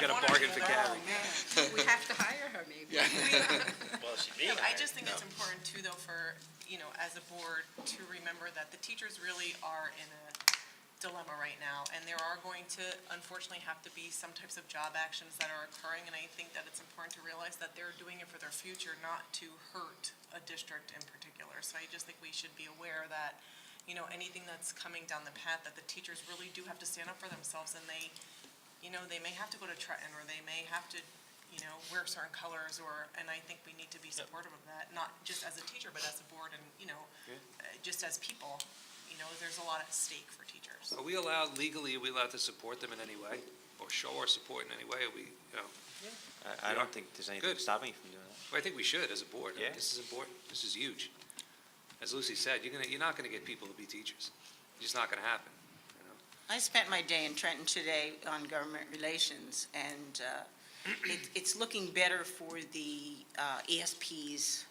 S19: Got a bargain for Gary.
S22: We have to hire her, maybe.
S4: Well, she'd be.
S23: I just think it's important too, though, for, as a board, to remember that the teachers really are in a dilemma right now, and there are going to, unfortunately, have to be some types of job actions that are occurring, and I think that it's important to realize that they're doing it for their future, not to hurt a district in particular. So I just think we should be aware that, anything that's coming down the path, that the teachers really do have to stand up for themselves, and they may have to go to Trenton, or they may have to, wear certain colors, and I think we need to be supportive of that, not just as a teacher, but as a board, and, just as people. There's a lot at stake for teachers.
S19: Are we allowed, legally, are we allowed to support them in any way, or show our support in any way? Are we,
S3: I don't think there's anything stopping you from doing that.
S19: Well, I think we should as a board.
S3: Yeah.
S19: This is important. This is huge. As Lucy said, you're not gonna get people to be teachers. It's just not gonna happen.
S9: I spent my day in Trenton today on government relations, and it's looking better for the ESPs,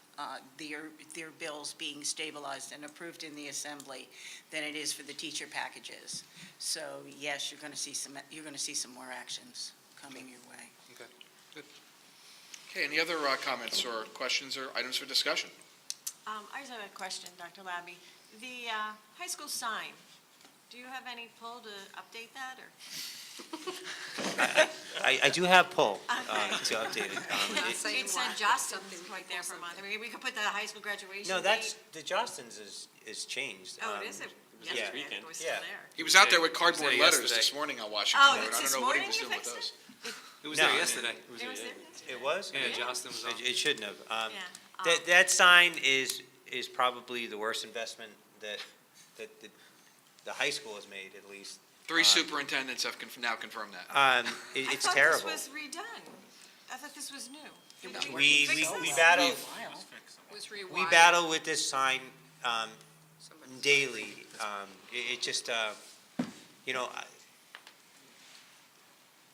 S9: their bills being stabilized and approved in the assembly than it is for the teacher packages. So yes, you're going to see some more actions coming your way.
S19: Okay, good.
S21: Okay, any other comments or questions or items for discussion?
S23: I just have a question, Dr. Labby. The high school sign, do you have any pull to update that, or?
S3: I do have pull to update it.
S23: It said Justin's right there for a month. I mean, we could put the high school graduation
S3: No,
S23: date.
S3: the Jostens is changed.
S23: Oh, it is? Yesterday, it was still there.
S21: He was out there with cardboard
S19: He was there
S21: letters
S19: yesterday.
S21: this morning on Washington
S23: Oh,
S21: Road.
S23: it's
S21: I
S23: this
S21: don't know what he
S23: morning
S21: was
S23: you
S21: doing with
S23: fixed
S21: those.
S19: It was
S3: No,
S19: there yesterday.
S23: It was there?
S3: It was?
S19: Yeah, Justin was on.
S3: It shouldn't have.
S23: Yeah.
S3: That sign is probably the worst investment that the high school has made, at least.
S21: Three superintendents have now confirmed that.
S3: It's
S23: I
S3: terrible.
S23: thought this was redone. I thought this was new.
S3: We
S23: fixed
S3: we
S23: this?
S3: battle,
S23: Was
S3: we
S23: rewired.
S3: battle with this sign daily. It just, you know,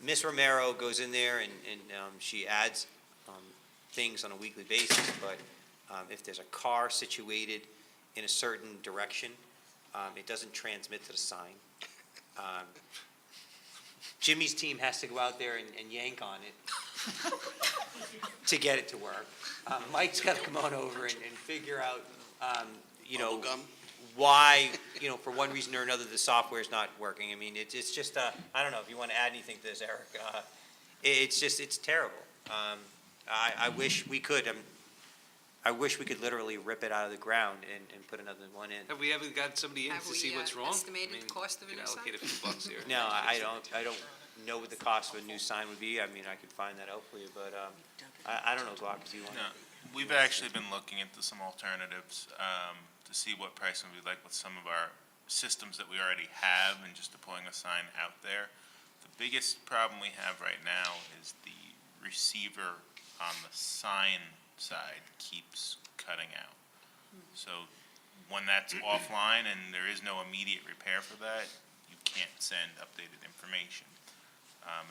S3: Ms. Romero goes in there and she adds things on a weekly basis, but if there's a car situated in a certain direction, it doesn't transmit to the sign. Jimmy's team has to go out there and yank on it to get it to work. Mike's got to come on over and figure out, you know, why, you know, for one reason or another, the software is not working. I mean, it's just, I don't know if you want to add anything to this, Eric. It's terrible. I wish we could. I wish we could literally rip it out of the ground and put another one in.
S19: Have we ever got somebody in
S23: Have
S19: to see
S23: we,
S19: what's wrong?
S23: estimated the cost of a
S19: we
S23: new
S19: could allocate
S23: sign?
S19: a few bucks here.
S3: No, I don't know what the cost of a new sign would be. I mean, I could find that out for you, but I don't know, Glock, if you want
S5: No,
S3: to.
S5: we've actually been looking into some alternatives to see what pricing would be like with some of our systems that we already have and just deploying a sign out there. The biggest problem we have right now is the receiver on the sign side keeps cutting out. So when that's offline and there is no immediate repair for that, you can't send updated information.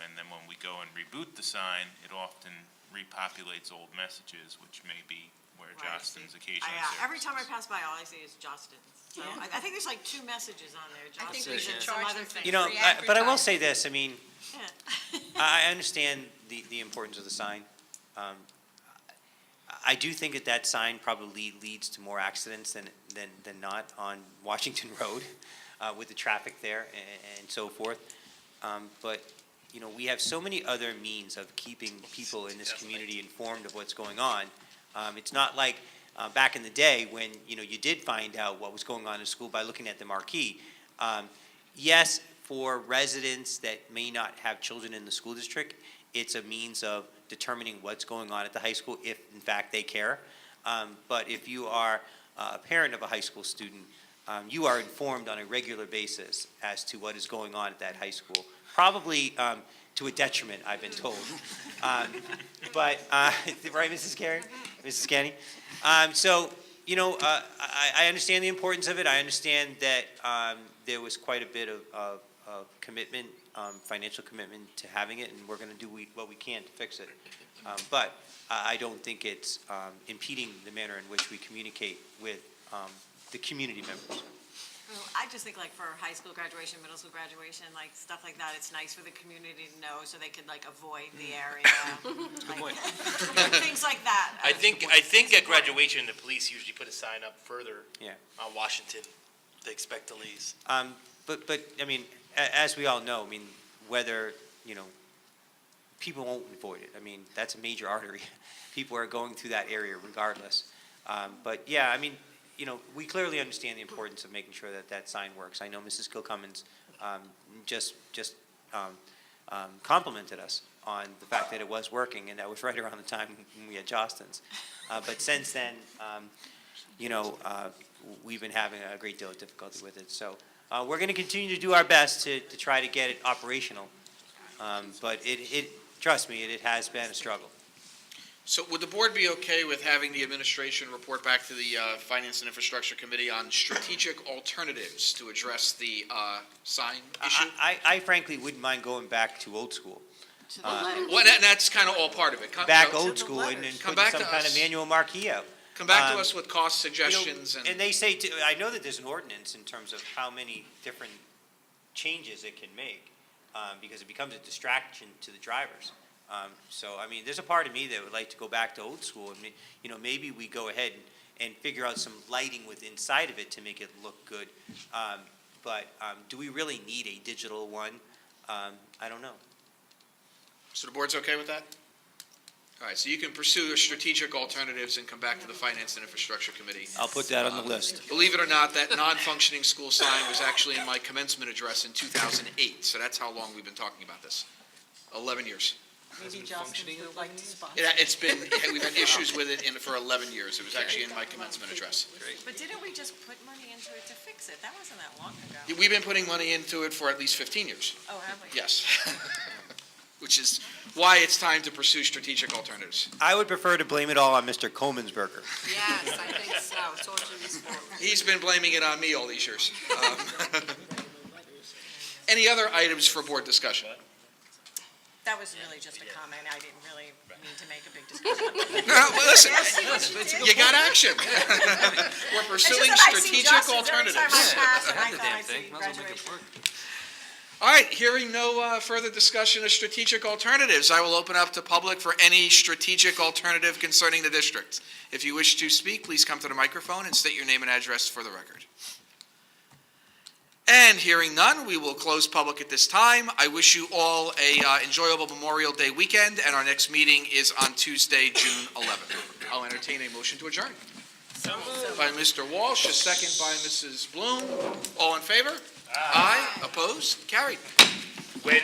S5: And then when we go and reboot the sign, it often repopulates old messages, which may be where
S6: Right, I
S5: Justin's
S6: see.
S5: occasionally
S6: Every time I pass by, all I see is Justin's. So I think there's like 2 messages on there,
S23: I think
S6: Justin's
S23: we should
S6: and some
S23: charge
S6: other
S23: them for
S6: things.
S3: You know,
S23: free
S3: but I will
S23: advertising.
S3: say this, I mean,
S6: Yeah.
S3: I understand the importance of the sign. I do think that sign probably leads to more accidents than not on Washington Road with the traffic there and so forth. But, you know, we have so many other means of keeping people in this community informed of what's going on. It's not like back in the day when, you know, you did find out what was going on in school by looking at the marquee. Yes, for residents that may not have children in the school district, it's a means of determining what's going on at the high school if, in fact, they care. But if you are a parent of a high school student, you are informed on a regular basis as to what is going on at that high school, probably to a detriment, I've been told. But, right, Mrs. Carey? Mrs. Kenny? So, you know, I understand the importance of it. I understand that there was quite a bit of commitment, financial commitment to having it, and we're going to do what we can to fix it. But I don't think it's impeding the manner in which we communicate with the community members.
S6: Well, I just think like for high school graduation, middle school graduation, like stuff like that, it's nice for the community to know so they could like avoid the area. Like, things like that.
S4: I think at graduation, the police usually put a sign up further
S3: Yeah.
S4: on Washington. They expect delays.
S3: But I mean, as we all know, I mean, whether, you know, people won't avoid it. I mean, that's a major artery. People are going through that area regardless. But yeah, I mean, you know, we clearly understand the importance of making sure that sign works. I know Mrs. Kilcummins just complimented us on the fact that it was working, and that was right around the time when we had Jostens. But since then, you know, we've been having a great deal of difficulty with it. So we're going to continue to do our best to try to get it operational. But trust me, it has been a struggle.
S21: So would the board be okay with having the administration report back to the Finance and Infrastructure Committee on strategic alternatives to address the sign issue?
S3: I frankly wouldn't mind going back to old school.
S21: Well, that's kind of all part of it.
S3: Back old school and
S21: Come
S3: putting
S21: back
S3: some
S21: to
S3: kind of
S21: us.
S3: manual marquee out.
S21: Come back to
S3: Um,
S21: us with cost
S3: You know,
S21: suggestions and.
S3: and they say, I know that there's an ordinance in terms of how many different changes it can make, because it becomes a distraction to the drivers. So, I mean, there's a part of me that would like to go back to old school, and, you know, maybe we go ahead and figure out some lighting with inside of it to make it look good. But do we really need a digital one? I don't know.
S21: So the board's okay with that? All right, so you can pursue the strategic alternatives and come back to the Finance and Infrastructure Committee.
S3: I'll put that on the list.
S21: Believe it or not, that non-functioning school sign was actually in my commencement address in 2008, so that's how long we've been talking about this. 11 years.
S23: Maybe Justin would like to sponsor.
S21: We've had issues with it for 11 years. It was actually in my commencement address.
S23: But didn't we just put money into it to fix it? That wasn't that long ago.
S21: We've been putting money into it for at least 15 years.
S23: Oh, have we?
S21: Yes. which is why it's time to pursue strategic alternatives.
S11: I would prefer to blame it all on Mr. Coleman's burger.
S22: Yes, I think so. It's all Jimmy's fault.
S21: He's been blaming it on me all these years. Any other items for board discussion?
S6: That was really just a comment. I didn't really mean to make a big discussion.
S21: No, well, listen, you got action. We're pursuing strategic alternatives. All right, hearing no further discussion of strategic alternatives, I will open up to public for any strategic alternative concerning the district. If you wish to speak, please come to the microphone and state your name and address for the record. And hearing none, we will close public at this time. I wish you all a enjoyable Memorial Day weekend, and our next meeting is on Tuesday, June 11th. I'll entertain a motion to adjourn. By Mr. Walsh, a second by Mrs. Bloom. All in favor? Aye. Opposed? Carried.
S4: Wait.